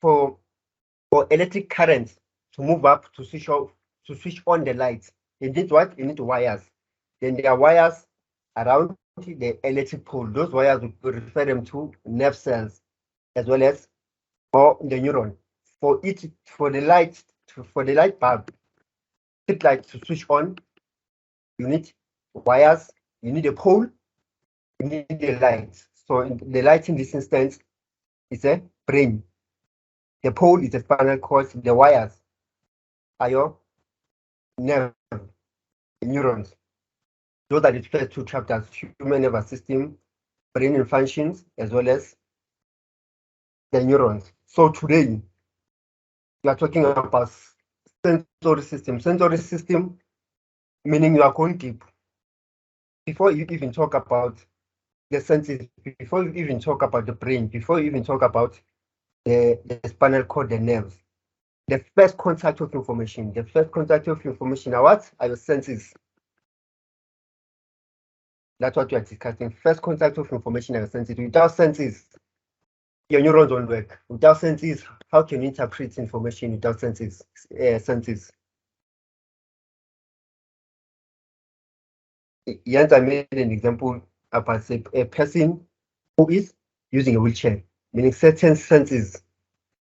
[SPEAKER 1] for electric currents to move up to switch on the lights, you need what? You need wires. Then there are wires around the electric pole. Those wires we refer them to nerve cells, as well as for the neuron. For the light bulb, street light to switch on, you need wires, you need a pole, you need the light. So the light in this instance is a brain. The pole is the spinal cord. The wires are your nerve, neurons. Those are the first 2 chapters: human nervous system, brain and functions, as well as the neurons. So today we are talking about sensory system. Sensory system meaning you are going deep. Before you even talk about the senses, before you even talk about the brain, before you even talk about the spinal cord, the nerves, the first contact of information are what? Are your senses. That's what we are discussing. First contact of information are your senses. Without senses, your neurons don't work. Without senses, how can you interpret information without senses? Yes, I made an example about a person who is using a wheelchair, meaning certain senses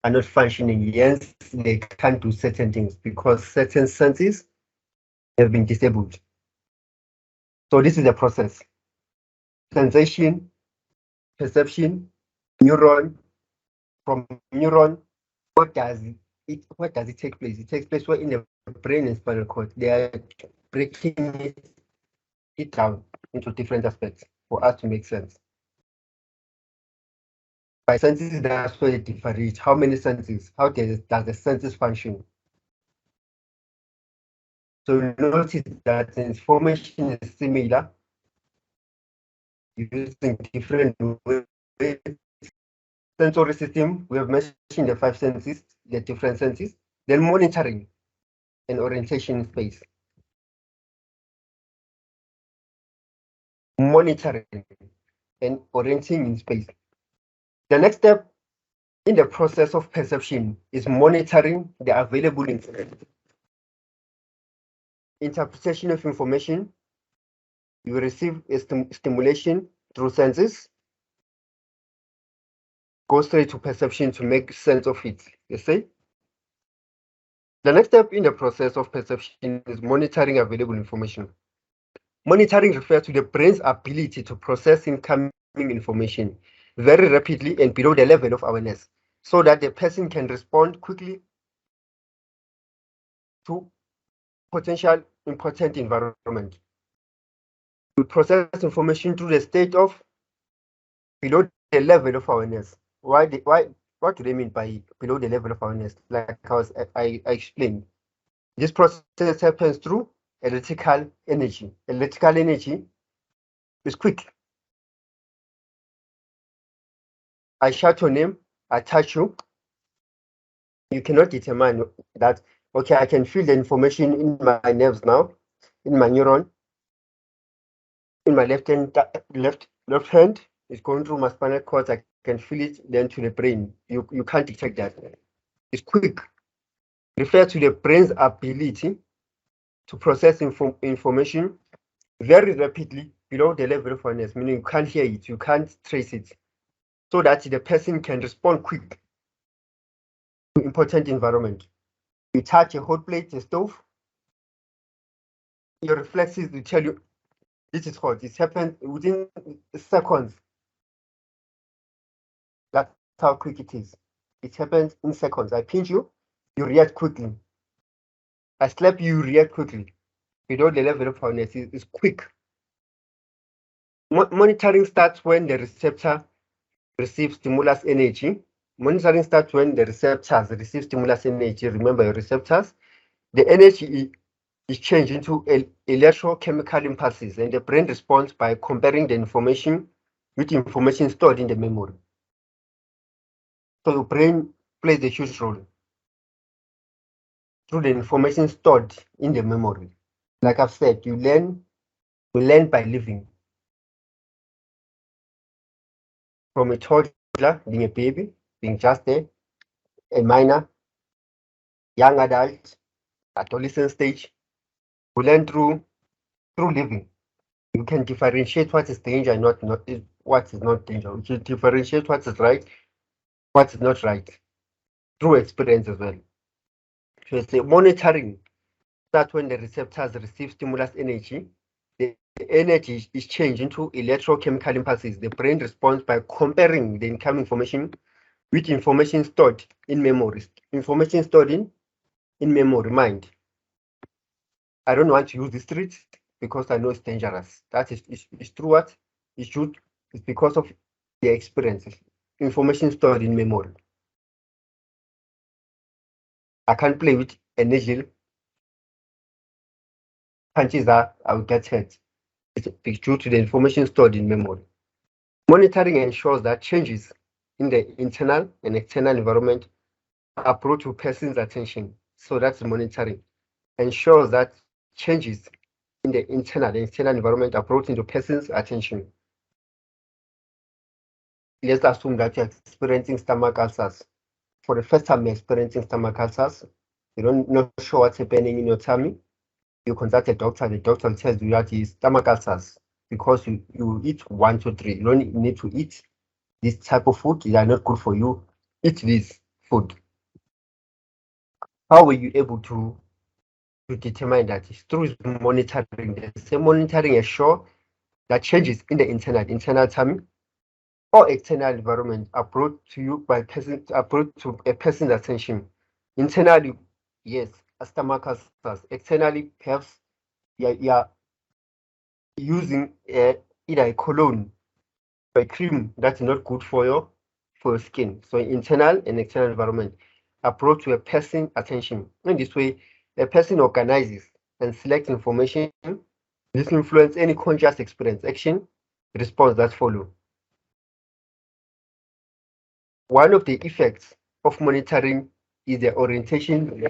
[SPEAKER 1] are not functioning. Yes, they can't do certain things because certain senses have been disabled. So this is the process: sensation, perception, neuron. From neuron, what does it take place? It takes place where in the brain and spinal cord they are breaking it down into different aspects for us to make sense. By senses, that's where it differentiates. How many senses? How does the senses function? So notice that the information is similar using different ways. Sensory system, we have mentioned the 5 senses, the different senses. Then monitoring and orientation in space. Monitoring and orienting in space. The next step in the process of perception is monitoring the available information. Interpretation of information. You receive a stimulation through senses. Go straight to perception to make sense of it. You see? The next step in the process of perception is monitoring available information. Monitoring refers to the brain's ability to process incoming information very rapidly and below the level of awareness, so that the person can respond quickly to potential important environment. We process information through the state of below the level of awareness. What do they mean by below the level of awareness? Like I explained, this process happens through electrical energy. Electrical energy is quick. I shout your name, I touch you. You cannot determine that, okay, I can feel the information in my nerves now, in my neuron, in my left hand, it's going through my spinal cord. I can feel it then to the brain. You can't detect that. It's quick. Refers to the brain's ability to process information very rapidly below the level of awareness, meaning you can't hear it, you can't trace it, so that the person can respond quick to important environment. You touch a hot plate, a stove, your reflexes will tell you this is hot. It happens within seconds. That's how quick it is. It happens in seconds. I pinch you, you react quickly. I slap you, you react quickly. Below the level of awareness is quick. Monitoring starts when the receptor receives stimulus energy. Monitoring starts when the receptors receive stimulus energy. Remember your receptors. The energy is changed into electrochemical impulses, and the brain responds by comparing the information with information stored in the memory. So the brain plays a huge role through the information stored in the memory. Like I've said, we learn by living. From a toddler, being a baby, being just a minor, young adult, adolescent stage, we learn through living. You can differentiate what is danger and what is not danger. You can differentiate what is right, what is not right, through experience as well. So it's a monitoring that when the receptors receive stimulus energy, the energy is changed into electrochemical impulses. The brain responds by comparing the incoming information with information stored in memories. Information stored in memory, mind. I don't want to use the street because I know it's dangerous. That is true. What it should. It's because of the experiences. Information stored in memory. I can't play with a needle. Chances are I will get hurt. It's due to the information stored in memory. Monitoring ensures that changes in the internal and external environment are brought to person's attention. So that's monitoring. Ensures that changes in the internal and external environment are brought into person's attention. Let's assume that you're experiencing stomach ulcers. For the first time you're experiencing stomach ulcers, you're not sure what's happening in your tummy. You consult a doctor, the doctor tells you that it's stomach ulcers because you eat 1, 2, 3. You don't need to eat this type of food. They are not good for you. Eat this food. How were you able to determine that? It's through monitoring. The same monitoring ensure that changes in the internal tummy or external environment are brought to you by brought to a person's attention. Internally, yes, stomach ulcers. Externally, perhaps you are using either a cologne or a cream that's not good for your skin. So internal and external environment are brought to a person's attention. In this way, a person organizes and selects information. This influences any conscious experience, action, response that follow. One of the effects of monitoring is the orientation.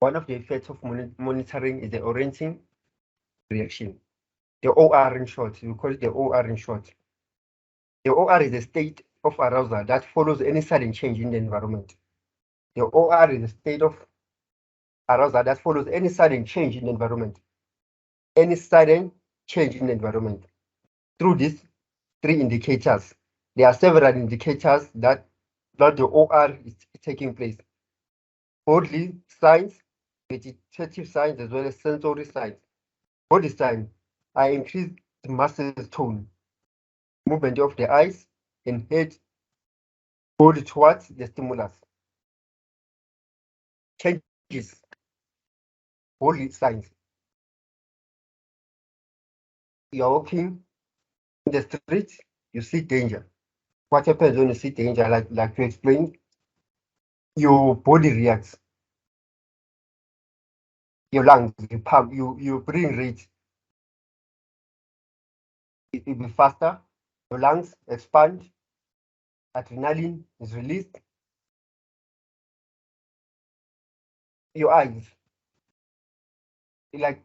[SPEAKER 1] One of the effects of monitoring is the orienting reaction. The OR in short, we call it the OR in short. The OR is a state of arousal that follows any sudden change in the environment. The OR is a state of arousal that follows any sudden change in the environment. Any sudden change in the environment. Through these 3 indicators, there are several indicators that the OR is taking place. bodily signs, vegetative signs, as well as sensory signs. Body signs are increased muscle tone, movement of the eyes and head, body towards the stimulus. Changes, bodily signs. You are walking in the street, you see danger. What happens when you see danger? Like you explained, your body reacts. Your lungs, you pump, you breathing rate. It will be faster. Your lungs expand. Adrenaline is released. Your eyes, like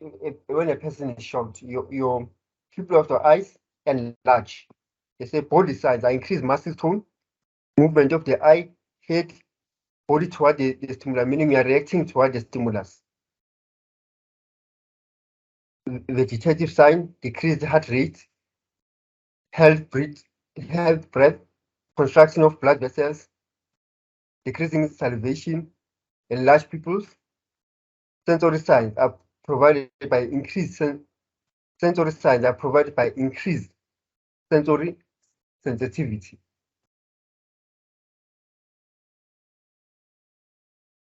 [SPEAKER 1] when a person is shocked, your pupil of the eyes enlarge. They say body signs are increased muscle tone, movement of the eye, head, body toward the stimulus, meaning you are reacting toward the stimulus. Vegetative sign, decreased heart rate, held breath, contraction of blood vessels, decreasing salivation, enlarged pupils. Sensory signs are provided by increased sensory signs are provided by increased sensory sensitivity.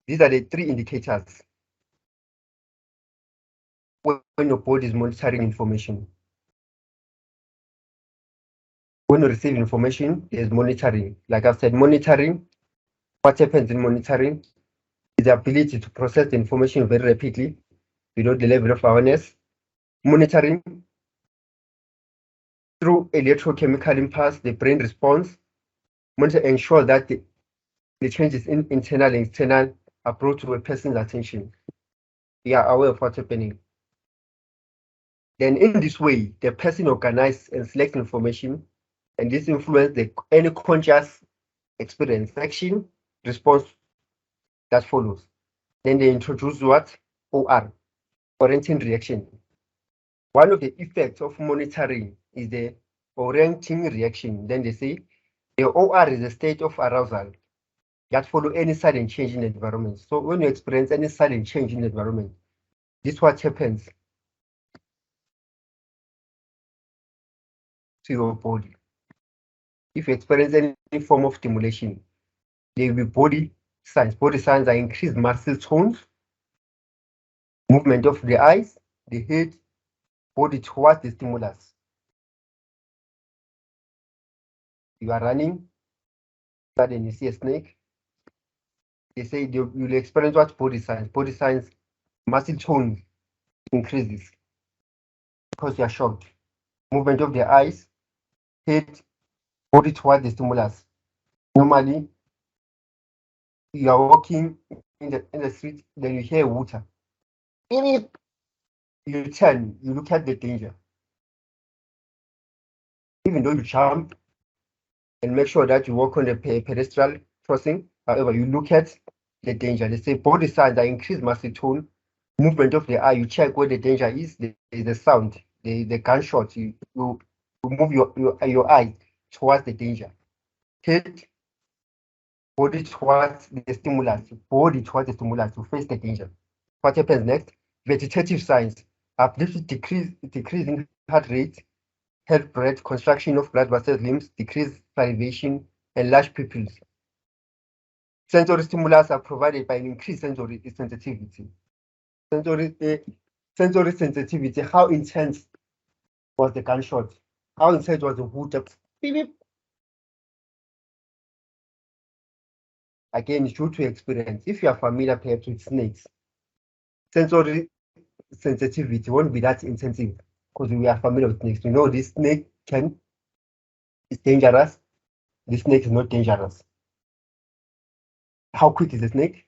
[SPEAKER 1] These are the three indicators when your body is monitoring information. When you receive information, there's monitoring. Like I've said, monitoring, what happens in monitoring is the ability to process the information very rapidly below the level of awareness. Monitoring through electrochemical impulse, the brain response. Monitor ensure that the changes in internal and external are brought to a person's attention. They are aware of what's happening. Then in this way, the person organizes and selects information, and this influences any conscious experience, action, response that follows. Then they introduce what? OR, orienting reaction. One of the effects of monitoring is the orienting reaction. Then they say the OR is a state of arousal that follow any sudden change in the environment. So when you experience any sudden change in the environment, this is what happens to your body. If you experience any form of stimulation, there will be body signs. Body signs are increased muscle tones, movement of the eyes, the head, body towards the stimulus. You are running, suddenly you see a snake. They say you will experience what body signs? Body signs, muscle tone increases because you are shocked. Movement of the eyes, head, body towards the stimulus. Normally, you are walking in the street, then you hear water. You turn, you look at the danger. Even though you jump and make sure that you walk on the pedestrian crossing, however, you look at the danger. They say body signs are increased muscle tone, movement of the eye. You check where the danger is. There is the sound, the gunshot. You move your eye towards the danger. Head, body towards the stimulus. Body towards the stimulus to face the danger. What happens next? Vegetative signs. Uplift, decreasing heart rate, head breath, contraction of blood vessels, limbs, decreased salivation, enlarged pupils. Sensory stimulus are provided by an increased sensory sensitivity. Sensory sensitivity, how intense was the gunshot? How intense was the whoop? Beep, beep. Again, it's due to experience. If you are familiar perhaps with snakes, sensory sensitivity won't be that intensive because we are familiar with snakes. We know this snake is dangerous. This snake is not dangerous. How quick is the snake?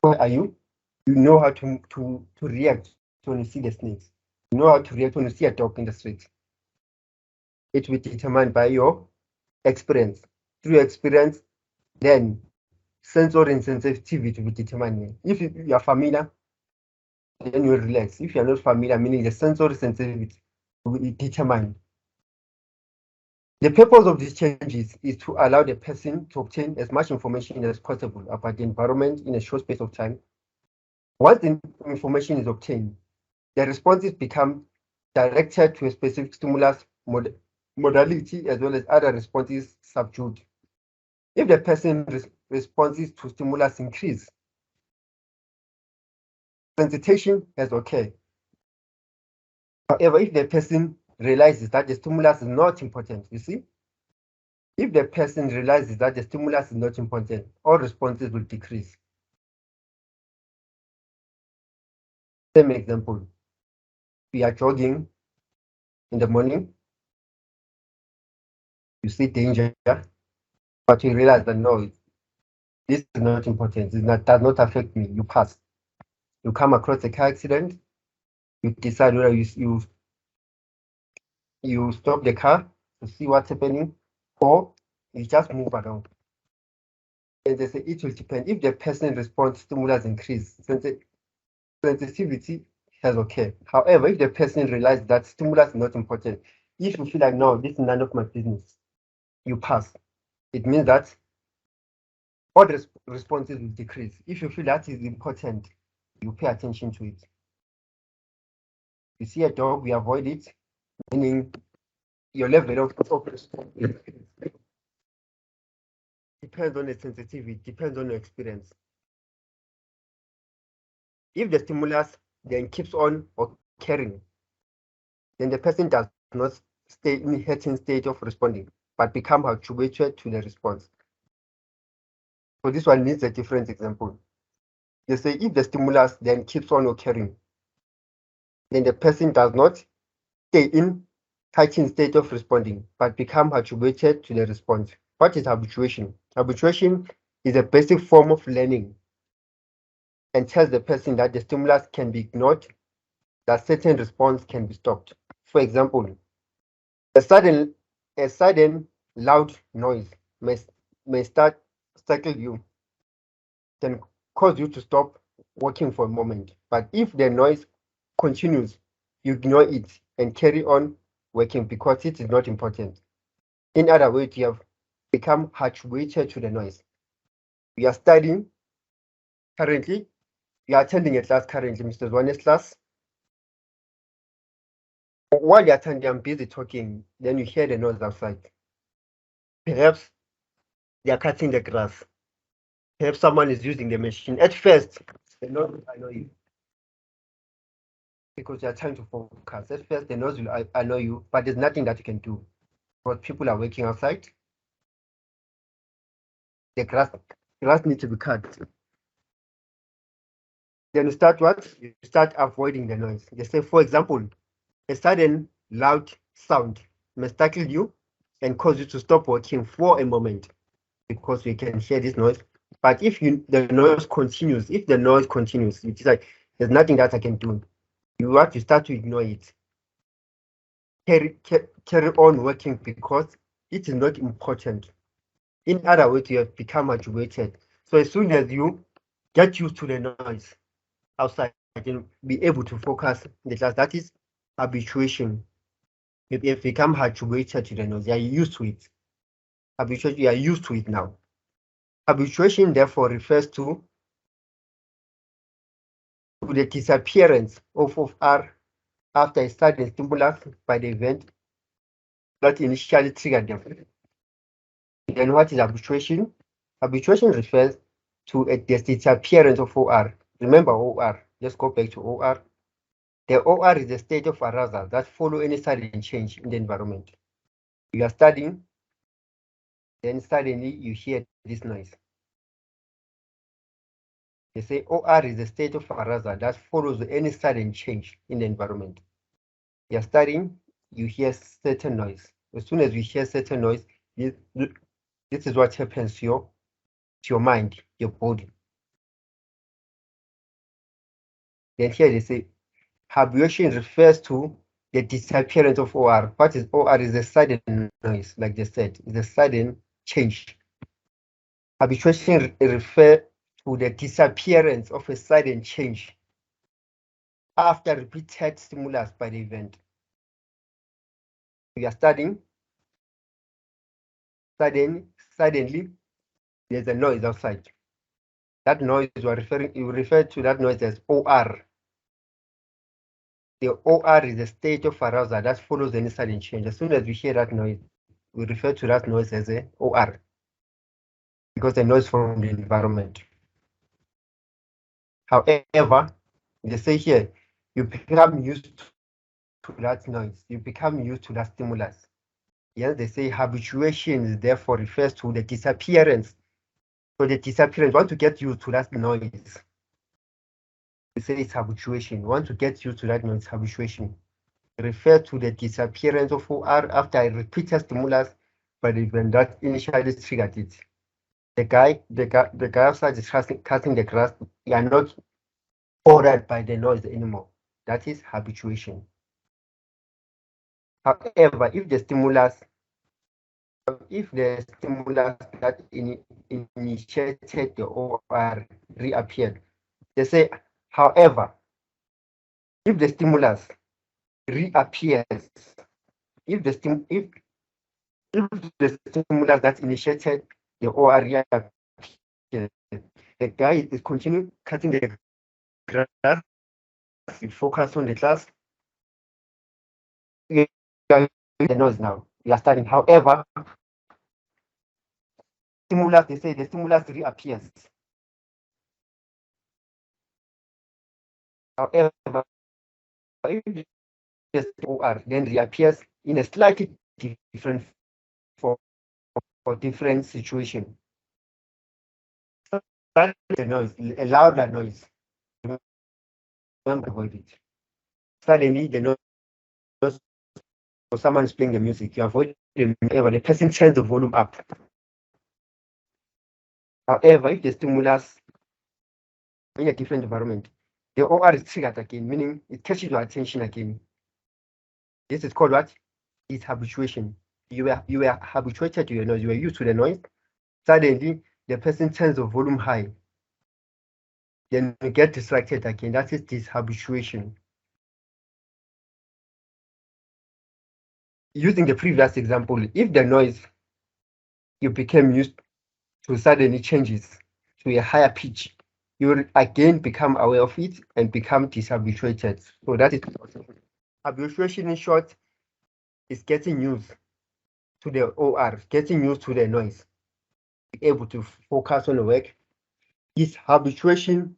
[SPEAKER 1] Where are you? You know how to react when you see the snakes. You know how to react when you see a dog in the street. It will be determined by your experience. Through your experience, then sensory and sensitivity will determine. If you are familiar, then you relax. If you are not familiar, meaning the sensory sensitivity will be determined. The purpose of these changes is to allow the person to obtain as much information as possible about the environment in a short space of time. Once the information is obtained, the responses become directed to a specific stimulus modality as well as other responses subdued. If the person's responses to stimulus increase, sensitization has occurred. However, if the person realizes that the stimulus is not important, you see, if the person realizes that the stimulus is not important, all responses will decrease. Same example, we are jogging in the morning, you see danger, but you realize that no, this is not important, does not affect me, you pass. You come across a car accident, you decide whether you stop the car to see what's happening, or you just move around. And they say it will depend. If the person response stimulus increase, sensitivity has occurred. However, if the person realizes that stimulus is not important, if you feel like no, this is none of my business, you pass. It means that all the responses will decrease. If you feel that is important, you pay attention to it. You see a dog, we avoid it, meaning your level of response depends on the sensitivity, depends on your experience. If the stimulus then keeps on occurring, then the person does not stay in a heightened state of responding, but become habituated to the response. So this one needs a different example. They say if the stimulus then keeps on occurring, then the person does not stay in heightened state of responding, but become habituated to the response. What is habituation? Habituation is a basic form of learning and tells the person that the stimulus can be ignored, that certain response can be stopped. For example, a sudden loud noise may startle you, can cause you to stop working for a moment. But if the noise continues, you ignore it and carry on working because it is not important. In other words, you have become habituated to the noise. You are studying currently, you are attending a class currently, Mr. Zwane's class. While you're attending, I'm busy talking, then you hear the noise outside. Perhaps they are cutting the grass. Perhaps someone is using the machine. At first, the noise will annoy you because you are trying to focus. At first, the noise will annoy you, but there's nothing that you can do because people are working outside. The grass needs to be cut. Then you start what? You start avoiding the noise. They say, for example, a sudden loud sound may startle you and cause you to stop working for a moment because you can hear this noise. But if the noise continues, you decide there's nothing that I can do. You have to start to ignore it. Carry on working because it is not important. In other words, you have become habituated. So as soon as you get used to the noise outside, you will be able to focus in the class. That is habituation. You have become habituated to the noise. You are used to it. Habituation, you are used to it now. Habituation, therefore, refers to the disappearance of R after a sudden stimulus by the event that initially triggered them. Then what is habituation? Habituation refers to the disappearance of OR. Remember OR. Let's go back to OR. The OR is the state of arousal that follow any sudden change in the environment. You are studying, then suddenly you hear this noise. They say OR is the state of arousal that follows any sudden change in the environment. You are studying, you hear certain noise. As soon as you hear certain noise, this is what happens to your mind, your body. Then here they say habituation refers to the disappearance of OR. What is OR? Is a sudden noise, like they said, is a sudden change. Habituation refers to the disappearance of a sudden change after repeated stimulus by the event. You are studying, suddenly there's a noise outside. That noise you refer to that noise as OR. The OR is a state of arousal that follows any sudden change. As soon as we hear that noise, we refer to that noise as a OR, because the noise from the environment. However, they say here, you become used to that noise, you become used to that stimulus. Yes, they say habituation therefore refers to the disappearance. So the disappearance, want to get used to that noise. We say it's habituation. Want to get used to that noise, habituation. Refer to the disappearance of OR after a repeated stimulus, but even that initially triggered it. The guy outside is cutting the grass. You are not bothered by the noise anymore. That is habituation. However, if the stimulus that initiated the OR reappeared, they say, however, if the stimulus reappears, if the stimulus that initiated the OR reappears, the guy is continuing cutting the grass. You focus on the class. The noise now. You are starting. However, they say the stimulus reappears. However, if the OR then reappears in a slightly different form for different situation. That the noise, a louder noise. Remember, avoid it. Suddenly, the noise, or someone's playing the music, you avoid it. Whenever the person turns the volume up. However, if the stimulus in a different environment, the OR is triggered again, meaning it catches your attention again. This is called what? It's habituation. You were habituated to your noise, you were used to the noise. Suddenly, the person turns the volume high. Then you get distracted again. That is dishabituation. Using the previous example, if the noise you became used to suddenly changes to a higher pitch, you will again become aware of it and become dishabituated. So that is habituation, in short, is getting used to the OR, getting used to the noise, be able to focus on the work. Is habituation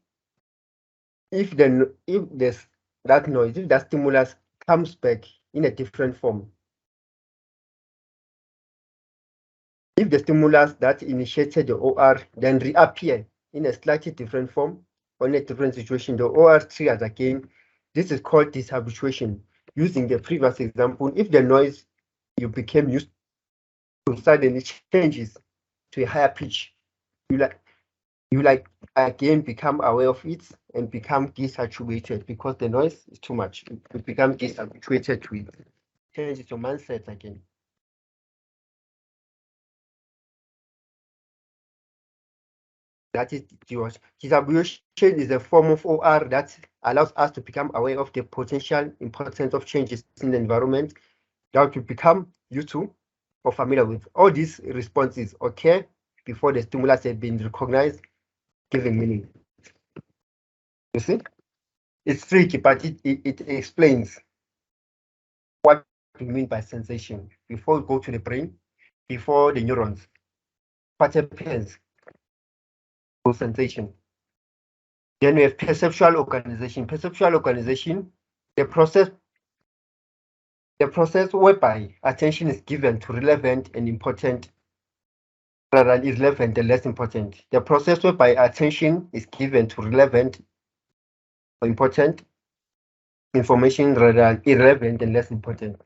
[SPEAKER 1] if that noise, if that stimulus comes back in a different form. If the stimulus that initiated the OR then reappear in a slightly different form or in a different situation, the OR triggers again. This is called dishabituation. Using the previous example, if the noise you became used to suddenly changes to a higher pitch, you again become aware of it and become dishabituated because the noise is too much. You become dishabituated to it. Changes your mindset again. That is dishabituation is a form of OR that allows us to become aware of the potential importance of changes in the environment that we become used to or familiar with. All these responses occur before the stimulus has been recognized, giving meaning. You see? It's tricky, but it explains what we mean by sensation. Before we go to the brain, before the neurons, what happens to sensation? Then we have perceptual organization. Perceptual organization, the process whereby attention is given to relevant and important rather than irrelevant and less important. The process whereby attention is given to relevant or important information rather than irrelevant and less important.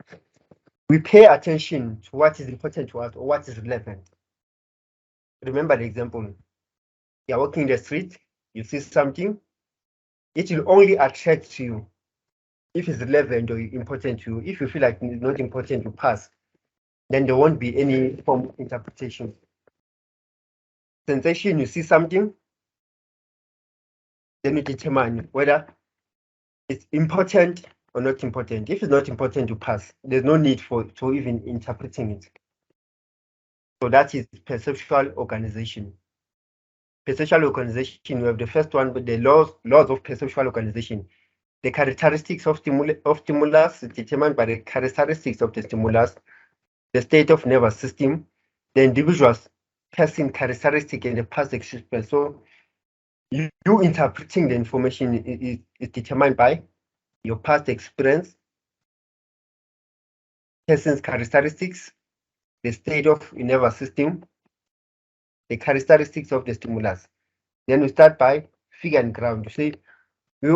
[SPEAKER 1] We pay attention to what is important to us or what is relevant. Remember the example. You're walking the street, you see something, it will only attract to you if it's relevant or important to you. If you feel like it's not important, you pass. Then there won't be any form of interpretation. Sensation, you see something, then you determine whether it's important or not important. If it's not important, you pass. There's no need for even interpreting it. So that is perceptual organization. Perceptual organization, we have the first one, but the laws of perceptual organization. The characteristics of stimulus is determined by the characteristics of the stimulus, the state of nervous system, the individual's person characteristic, and the past experience. So you interpreting the information is determined by your past experience, person's characteristics, the state of nervous system, the characteristics of the stimulus. Then we start by figure and ground. You see, we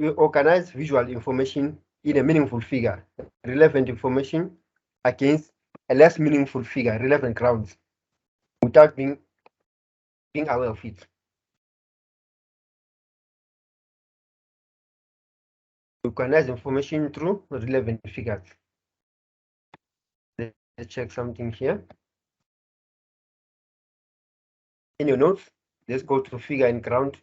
[SPEAKER 1] organize visual information in a meaningful figure, relevant information against a less meaningful figure, relevant grounds, without being aware of it. We organize information through relevant figures. Let's check something here. In your notes, let's go to figure and ground.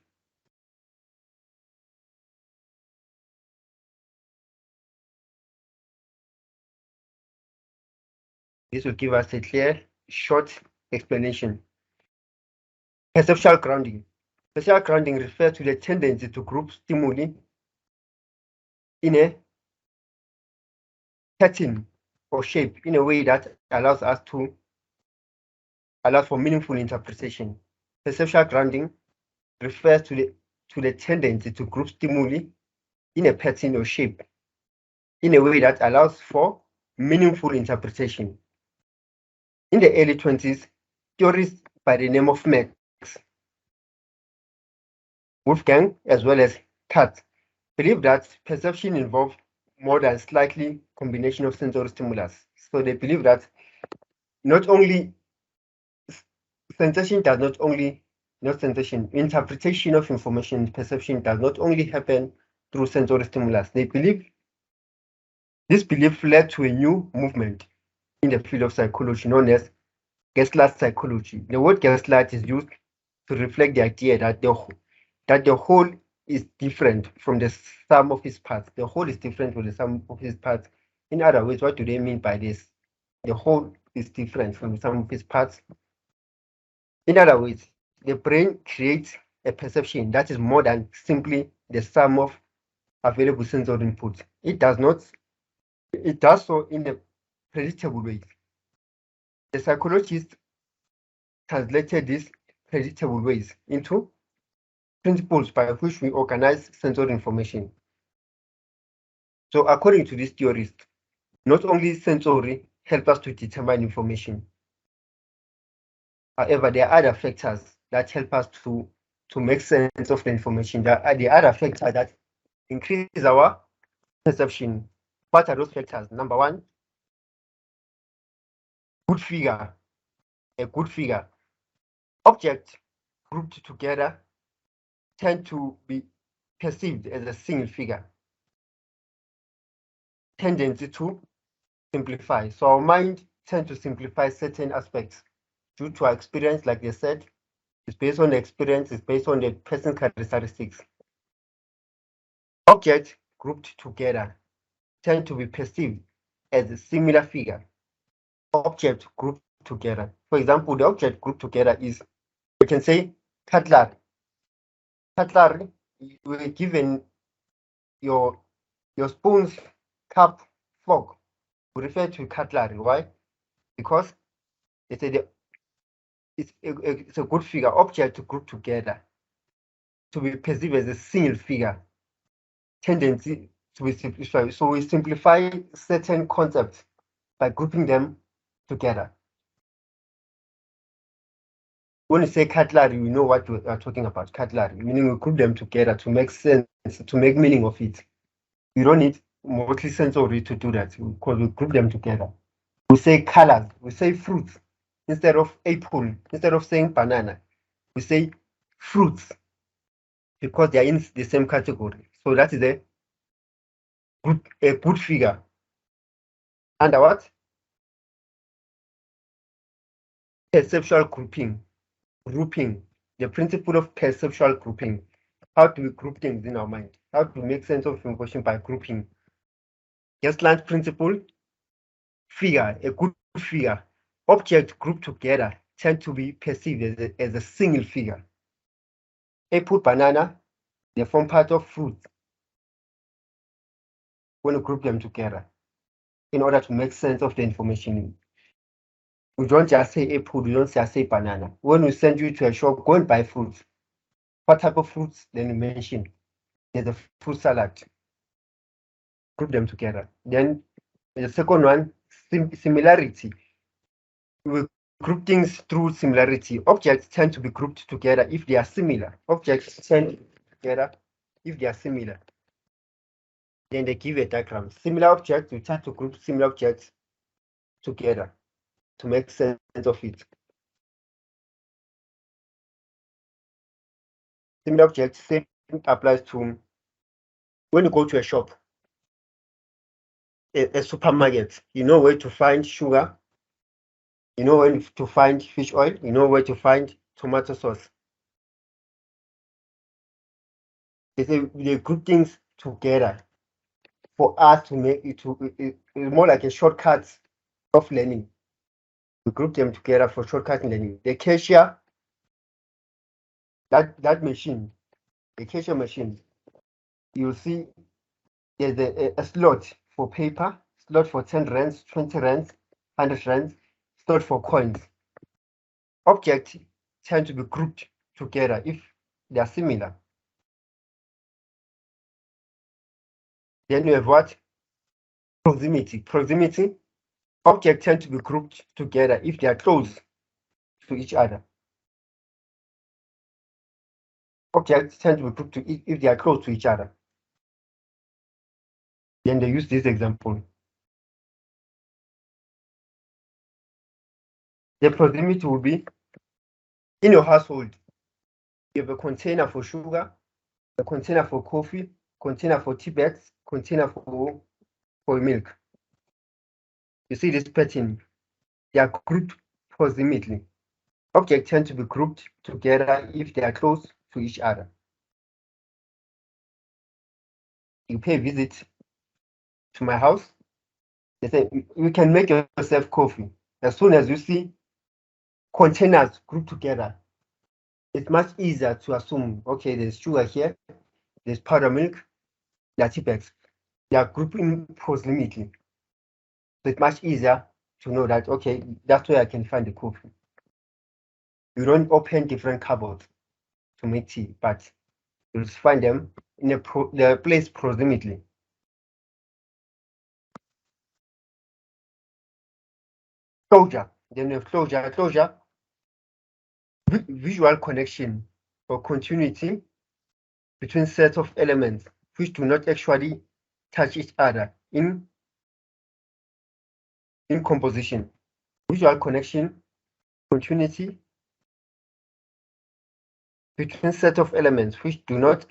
[SPEAKER 1] This will give us a clear, short explanation. Perceptual grounding. Perceptual grounding refers to the tendency to group stimuli in a pattern or shape in a way that allows for meaningful interpretation. Perceptual grounding refers to the tendency to group stimuli in a pattern or shape in a way that allows for meaningful interpretation. In the early 20s, theorists by the name of Max, Wolfgang, as well as Katz, believe that perception involves more than slightly combination of sensory stimulus. So they believe that not only interpretation of information, perception does not only happen through sensory stimulus. They believe this belief led to a new movement in the field of psychology known as gaslight psychology. The word gaslight is used to reflect the idea that the whole is different from the sum of its parts. The whole is different from the sum of its parts. In other words, what do they mean by this? The whole is different from the sum of its parts. In other words, the brain creates a perception that is more than simply the sum of available sensory inputs. It does so in a predictable way. The psychologist translated these predictable ways into principles by which we organize sensory information. So according to this theorist, not only sensory help us to determine information. However, there are other factors that help us to make sense of the information. There are the other factors that increase our perception. What are those factors? Number one, good figure. A good figure. Objects grouped together tend to be perceived as a single figure. Tendency to simplify. So our mind tends to simplify certain aspects due to our experience, like they said. It's based on the experience, it's based on the person's characteristics. Objects grouped together tend to be perceived as a similar figure. Object grouped together. For example, the object grouped together is, we can say, cutlery. Cutlery, you were given your spoons, cup, fork. We refer to cutlery. Why? Because it's a good figure. Object grouped together to be perceived as a single figure. Tendency to be simplified. So we simplify certain concepts by grouping them together. When you say cutlery, we know what we are talking about. Cutlery, meaning we group them together to make sense, to make meaning of it. You don't need multi-sensory to do that because we group them together. We say colors, we say fruits instead of apple, instead of saying banana, we say fruits because they are in the same category. So that is a good figure. Under what? Perceptual grouping. The principle of perceptual grouping. How do we group things in our mind? How to make sense of information by grouping? Gaslight principle, figure, a good figure Objects grouped together tend to be perceived as a single figure. Apple, banana, they form part of fruit when you group them together in order to make sense of the information. We don't just say apple, we don't just say banana. When we send you to a shop, go and buy fruits. What type of fruits? Then you mention there's a fruit salad. Group them together. Then the second one, similarity. We group things through similarity. Objects tend to be grouped together if they are similar. Objects tend to be together if they are similar. Then they give a diagram. Similar objects, we tend to group similar objects together to make sense of it. Similar objects, same applies to when you go to a shop, a supermarket, you know where to find sugar, you know where to find fish oil, you know where to find tomato sauce. They group things together for us to make it it's more like a shortcut of learning. We group them together for shortcut learning. The cashier, that machine, the cashier machine, you'll see there's a slot for paper, slot for 10 rands, 20 rands, 100 rands, slot for coins. Objects tend to be grouped together if they are similar. Then you have what? Proximity. Proximity. Objects tend to be grouped together if they are close to each other. Objects tend to be grouped if they are close to each other. Then they use this example. The proximity will be in your household. You have a container for sugar, a container for coffee, container for tea bags, container for milk. You see this pattern? They are grouped proximately. Objects tend to be grouped together if they are close to each other. You pay a visit to my house, they say, you can make yourself coffee. As soon as you see containers grouped together, it's much easier to assume, okay, there's sugar here, there's powder milk, there are tea bags. They are grouping proximately. So it's much easier to know that, okay, that's where I can find the coffee. You don't open different cupboards to make tea, but you'll find them in the place proximately. Closure. Then you have closure. Closure, visual connection or continuity between sets of elements which do not actually touch each other in composition. Visual connection, continuity between sets of elements which do not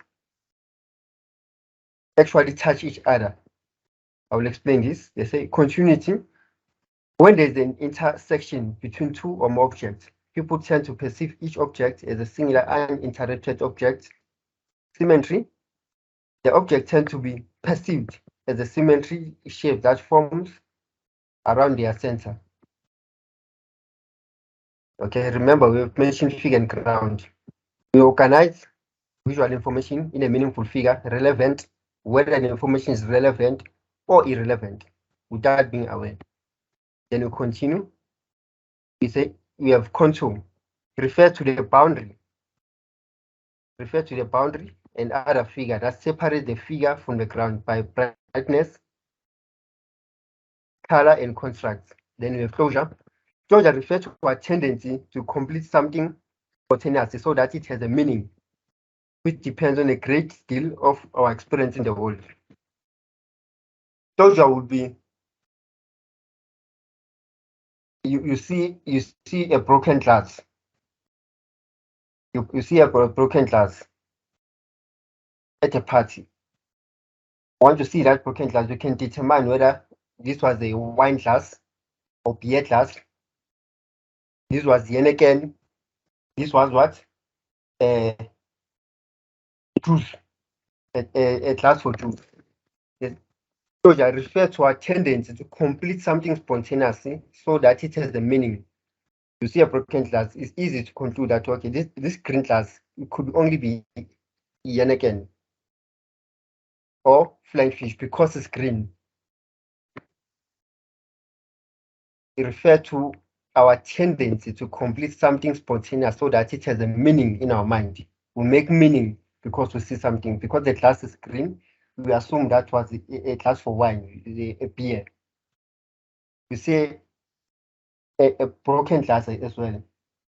[SPEAKER 1] actually touch each other. I will explain this. They say continuity. When there's an intersection between two or more objects, people tend to perceive each object as a singular uninterrupted object. Symmetry. The object tend to be perceived as a symmetry shape that forms around their center. Okay, remember we've mentioned figure and ground. We organize visual information in a meaningful figure, relevant, whether the information is relevant or irrelevant, without being aware. Then we continue. We say we have contour. Refer to the boundary. Refer to the boundary and other figure that separates the figure from the ground by brightness, color, and construct. Then we have closure. Closure refers to our tendency to complete something spontaneously so that it has a meaning, which depends on a great deal of our experience in the world. Closure would be you see a broken glass. You see a broken glass at a party. Once you see that broken glass, you can determine whether this was a wine glass or beer glass. This was Heineken. This was what? Juice. A glass for juice. Closure refers to our tendency to complete something spontaneously so that it has the meaning. You see a broken glass, it's easy to conclude that, okay, this green glass could only be Yanniken or flying fish because it's green. It refers to our tendency to complete something spontaneous so that it has a meaning in our mind. We make meaning because we see something. Because the glass is green, we assume that was a glass for wine, a beer. We say a broken glass as well.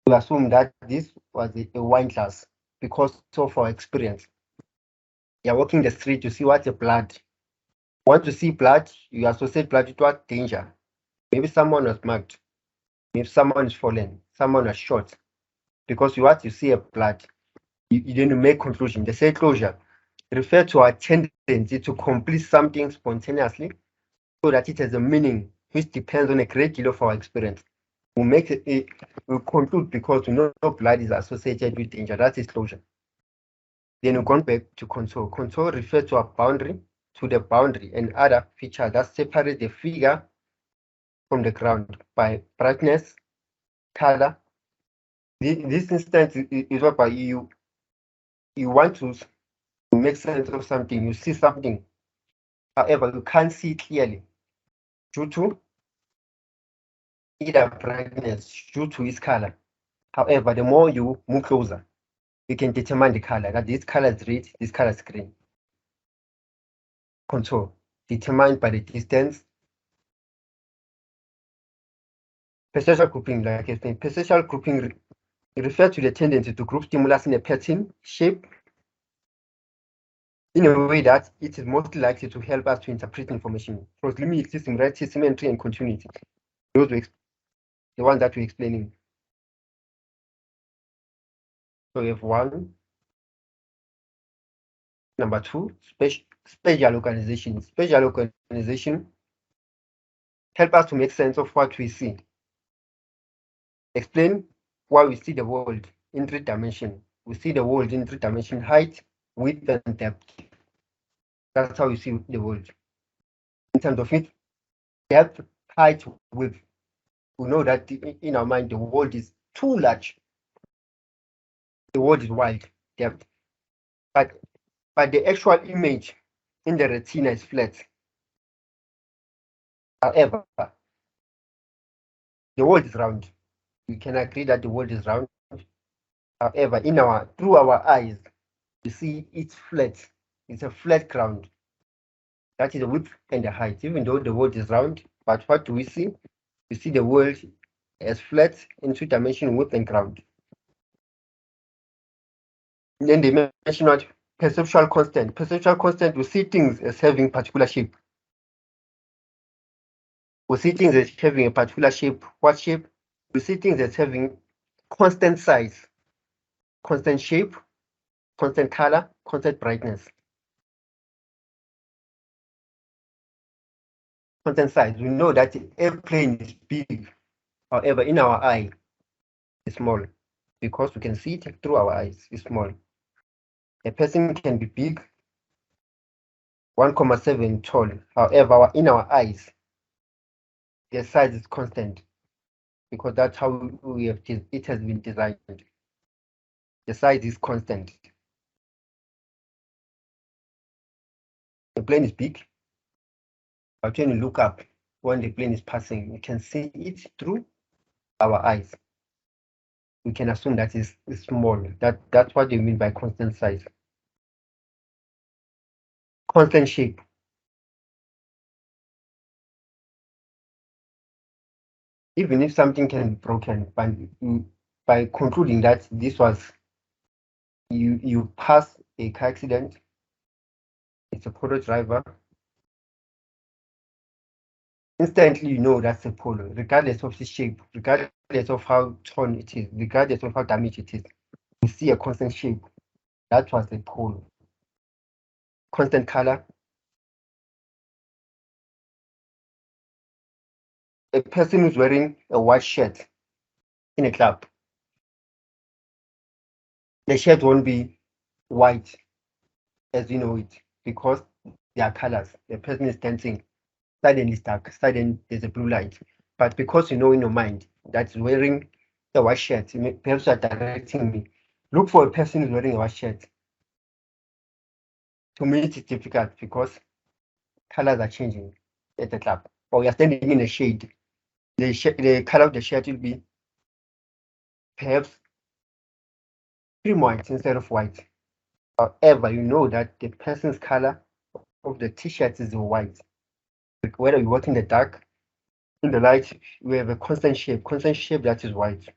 [SPEAKER 1] We assume that this was a wine glass because of our experience. You're walking the street, you see what's a blood. Once you see blood, you associate blood with what? Danger. Maybe someone was mugged. Maybe someone is fallen. Someone was shot. Because you see a blood, you didn't make conclusion. They say closure refer to our tendency to complete something spontaneously so that it has a meaning which depends on a great deal of our experience. We make it, we conclude because we know blood is associated with danger. That is closure. Then we go back to control. Control refers to a boundary, to the boundary and other feature that separate the figure from the ground by brightness, color. This instance is what by you want to make sense of something, you see something. However, you can't see clearly due to either brightness, due to its color. However, the more you move closer, you can determine the color, that this color is red, this color is green. Control, determined by the distance. Perceptual grouping, like I explained, perceptual grouping refers to the tendency to group stimulus in a pattern, shape, in a way that it is most likely to help us to interpret information. Proximity, similarity, symmetry, and continuity. Those were the ones that we're explaining. So we have one. Number two, spatial organization. Spatial organization help us to make sense of what we see. Explain why we see the world in 3 dimensions. We see the world in 3 dimensions: height, width, and depth. That's how we see the world. In terms of it, depth, height, width. We know that in our mind, the world is too large. The world is wide, depth. But the actual image in the retina is flat. However, the world is round. We can agree that the world is round. However, through our eyes, we see it's flat. It's a flat ground. That is the width and the height. Even though the world is round, but what do we see? We see the world as flat in 2 dimension, width and ground. And then they mention what? Perceptual constant. Perceptual constant, we see things as having particular shape. We see things as having a particular shape. What shape? We see things as having constant size, constant shape, constant color, constant brightness. Constant size. We know that the airplane is big. However, in our eye, it's small because we can see it through our eyes. It's small. A person can be big, 1.7 tall. However, in our eyes, the size is constant because that's how it has been designed. The size is constant. The plane is big, but when you look up, when the plane is passing, you can see it through our eyes. We can assume that it's small. That's what you mean by constant size. Constant shape. Even if something can be broken, by concluding that this was you pass a car accident, it's a polo driver, instantly you know that's a polo, regardless of the shape, regardless of how torn it is, regardless of how damaged it is. You see a constant shape. That was a polo. Constant color. A person who's wearing a white shirt in a club, the shirt won't be white as you know it because there are colors. The person is dancing, suddenly it's dark, suddenly there's a blue light. But because you know in your mind that's wearing a white shirt, perhaps you are directing me. Look for a person who's wearing a white shirt. To me, it's difficult because colors are changing at the club. Or you're standing in a shade. The color of the shirt will be perhaps cream white instead of white. However, you know that the person's color of the t-shirt is white. Like whether you work in the dark, in the light, we have a constant shape that is white.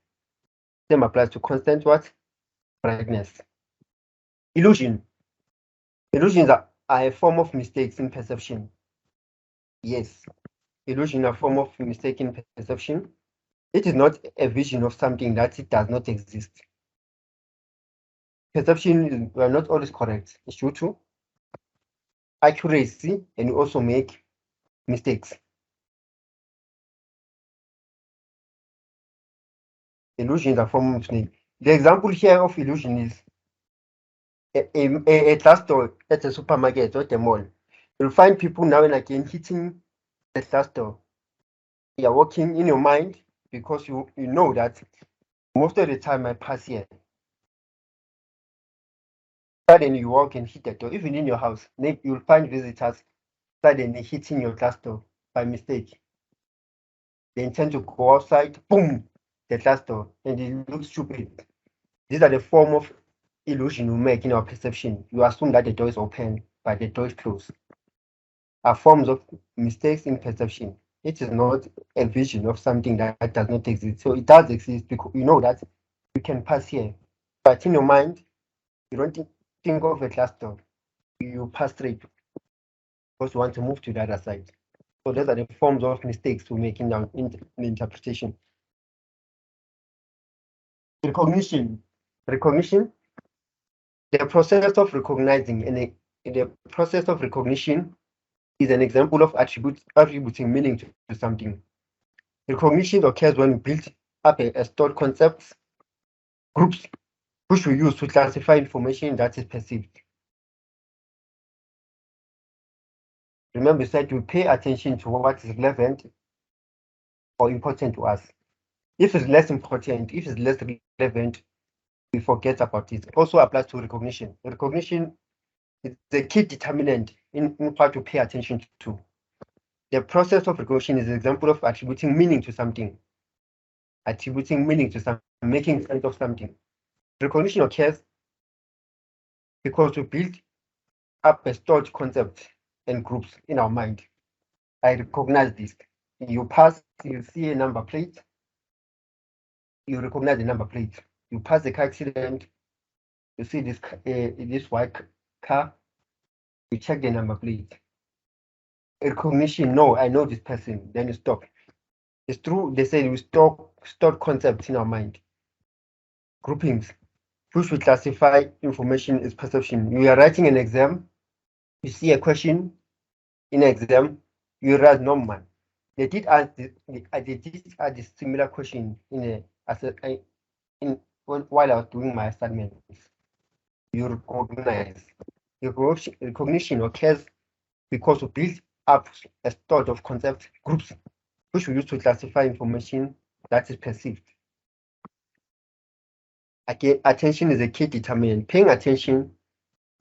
[SPEAKER 1] Same applies to constant what? Brightness. Illusion. Illusions are a form of mistakes in perception. Yes, illusion are a form of mistake in perception. It is not a vision of something that it does not exist. Perception we are not always correct. It's due to accuracy, and we also make mistakes. Illusions are form of mistake. The example here of illusion is a glass door at a supermarket or the mall. You'll find people now and again hitting the glass door. You're walking in your mind because you know that most of the time I pass here. Suddenly you walk and hit the door. Even in your house, you'll find visitors suddenly hitting your glass door by mistake. They intend to go outside, boom, the glass door, and it looks stupid. These are the form of illusion we make in our perception. You assume that the door is open, but the door is closed. Are forms of mistakes in perception. It is not a vision of something that does not exist. So it does exist because you know that you can pass here. But in your mind, you don't think of a glass door. You pass straight because you want to move to the other side. So those are the forms of mistakes we make in our interpretation. Recognition. The process of recognizing and the process of recognition is an example of attributing meaning to something. Recognition occurs when we build up a stored concepts, groups, which we use to classify information that is perceived. Remember, we said we pay attention to what is relevant or important to us. If it's less important, if it's less relevant, we forget about it. Also applies to recognition. Recognition is the key determinant in what to pay attention to. The process of recognition is an example of attributing meaning to something. Making sense of something. Recognition occurs because we build up a stored concept and groups in our mind. I recognize this. You pass, you see a number plate, you recognize the number plate. You pass the car accident, you see this white car, you check the number plate. Recognition, no, I know this person, then you stop. It's true, they say we stored concepts in our mind. Groupings, which we classify information as perception. You are writing an exam, you see a question in an exam, you write normal. They did ask this similar question while I was doing my assignments. You recognize. Recognition occurs because we build up a stored of concept groups, which we use to classify information that is perceived. Again, attention is a key determinant. Paying attention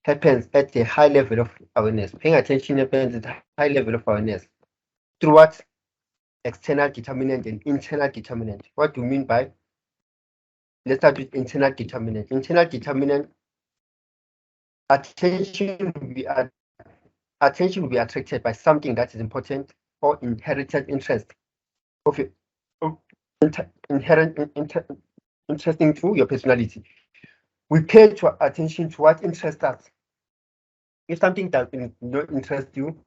[SPEAKER 1] happens at a high level of awareness. Paying attention happens at a high level of awareness. Through what? External determinant and internal determinant. What do you mean by? Let's start with internal determinant. Internal determinant, attention will be attracted by something that is important or inherited interest of interesting to your personality. We pay attention to what interests us. If something does not interest you,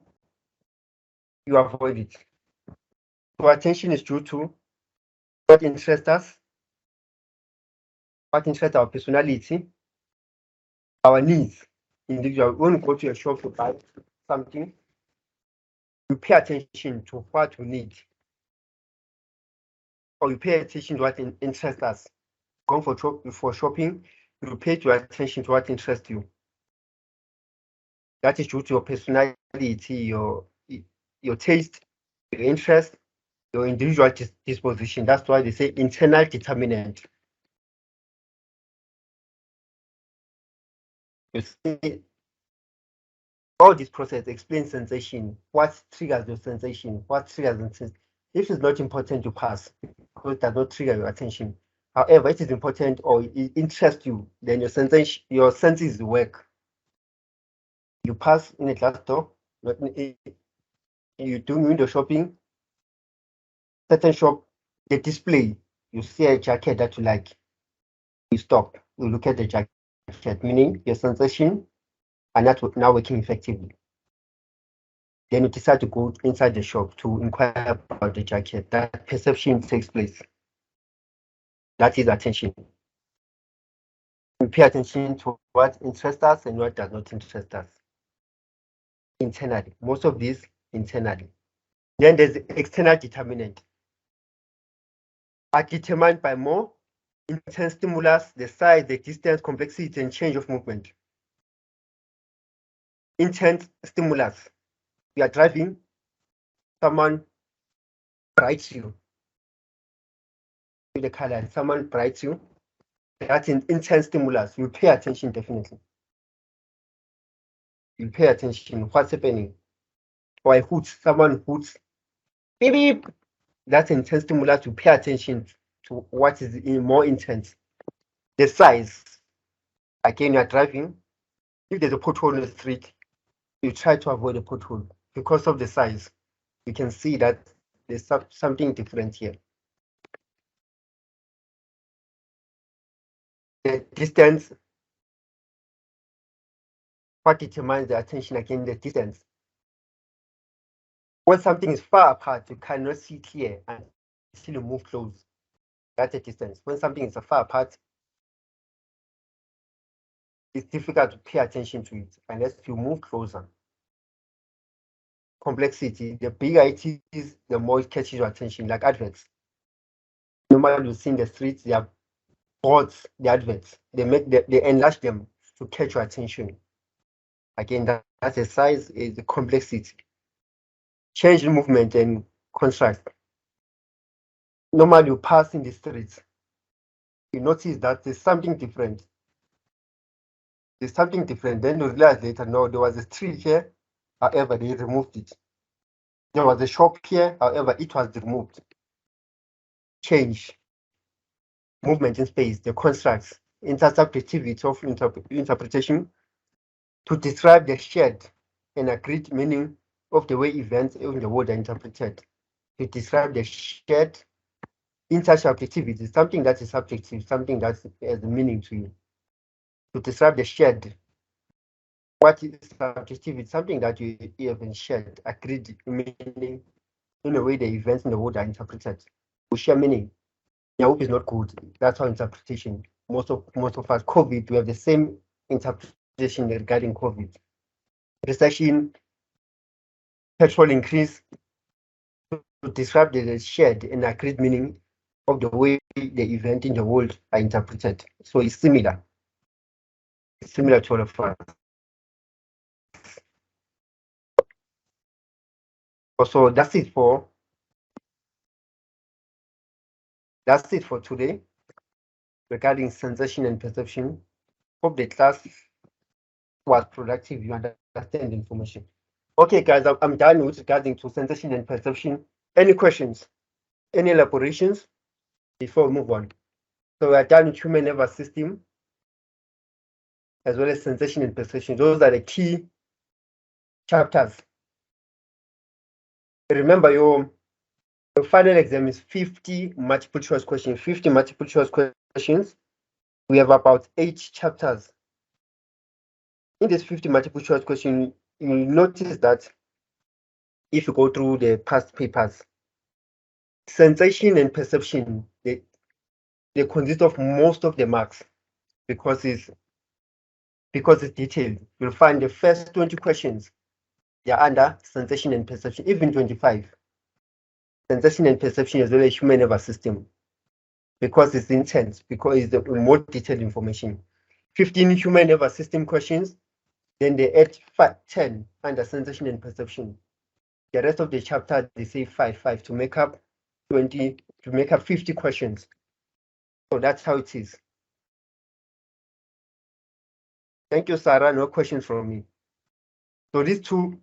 [SPEAKER 1] you avoid it. So attention is due to what interests us, what interests our personality, our needs. Individual, when we go to a shop to buy something, you pay attention to what we need, or you pay attention to what interests us. Going for shopping, you pay attention to what interests you. That is due to your personality, your taste, your interest, your individual disposition. That's why they say internal determinant. You see, all this process explains sensation, what triggers your sensation, what triggers the sensation. If it's not important, you pass because it does not trigger your attention. However, it is important or it interests you, then your senses work. You pass in a glass door, you do window shopping, certain shop, the display, you see a jacket that you like, you stop, you look at the jacket, meaning your sensation are not now working effectively. Then you decide to go inside the shop to inquire about the jacket. That perception takes place. That is attention. We pay attention to what interests us and what does not interest us. Internally. Most of these internally. Then there's the external determinant. Are determined by more intense stimulus, the size, the distance, complexity, and change of movement. Intense stimulus. You are driving, someone brights you. The color, and someone brights you. That's an intense stimulus. You pay attention definitely. You pay attention. What's happening? Or a hoot, someone hoots. Beep, beep. That's intense stimulus. You pay attention to what is more intense. The size. Again, you're driving. If there's a pothole in the street, you try to avoid a pothole because of the size. You can see that there's something different here. The distance. What determines the attention? Again, the distance. When something is far apart, you cannot see clear until you move close. That's a distance. When something is far apart, it's difficult to pay attention to it unless you move closer. Complexity, the bigger it is, the more it catches your attention, like adverts. Normally you see in the streets, they are boards, the adverts. They enlarge them to catch your attention. Again, that's the size, is the complexity. Change in movement and contrast. Normally you pass in the streets, you notice that there's something different. There's something different. Then you realize later, no, there was a tree here, however, they removed it. There was a shop here, however, it was removed. Change. Movement in space, the constructs, intersubjectivity of interpretation to describe the shared and agreed meaning of the way events in the world are interpreted. To describe the shared intersubjectivity, something that is subjective, something that has a meaning to you. To describe the shared, what is subjectivity? Something that you have shared, agreed meaning in the way the events in the world are interpreted. We share meaning. I hope is not good. That's our interpretation. Most of us, COVID, we have the same interpretation regarding COVID. Recession, petrol increase, to describe the shared and agreed meaning of the way the event in the world are interpreted. So it's similar. It's similar to all of us. So that's it for today regarding sensation and perception. Hope the class was productive. You understand the information. Okay, guys, I'm done with regarding to sensation and perception. Any questions? Any elaborations before we move on? So we are done with human nervous system as well as sensation and perception. Those are the key chapters. Remember, your final exam is 50 multiple choice questions. 50 multiple choice questions. We have about 8 chapters. In this 50 multiple choice question, you'll notice that if you go through the past papers, sensation and perception, they consist of most of the marks because it's detailed. You'll find the first 20 questions, they're under sensation and perception, even 25. Sensation and perception as well as human nervous system because it's intense, because it's the more detailed information. 15 human nervous system questions, Then they add 10 under sensation and perception. The rest of the chapter, they say 5 to make up 20, to make up 50 questions. So that's how it is. Thank you, Sarah. No questions from me. So these two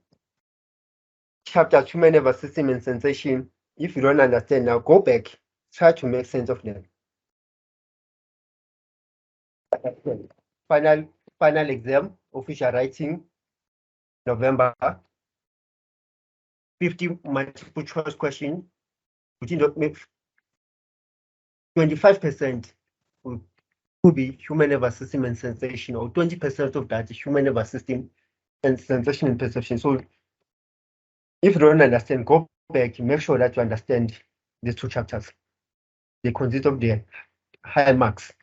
[SPEAKER 1] chapters, human nervous system and sensation, if you don't understand now, go back, try to make sense of them. Final exam, official writing, November. 50 multiple choice question. Within the 25% could be human nervous system and sensation, or 20% of that is human nervous system and sensation and perception. So if you don't understand, go back, make sure that you understand these two chapters. They consist of the high marks.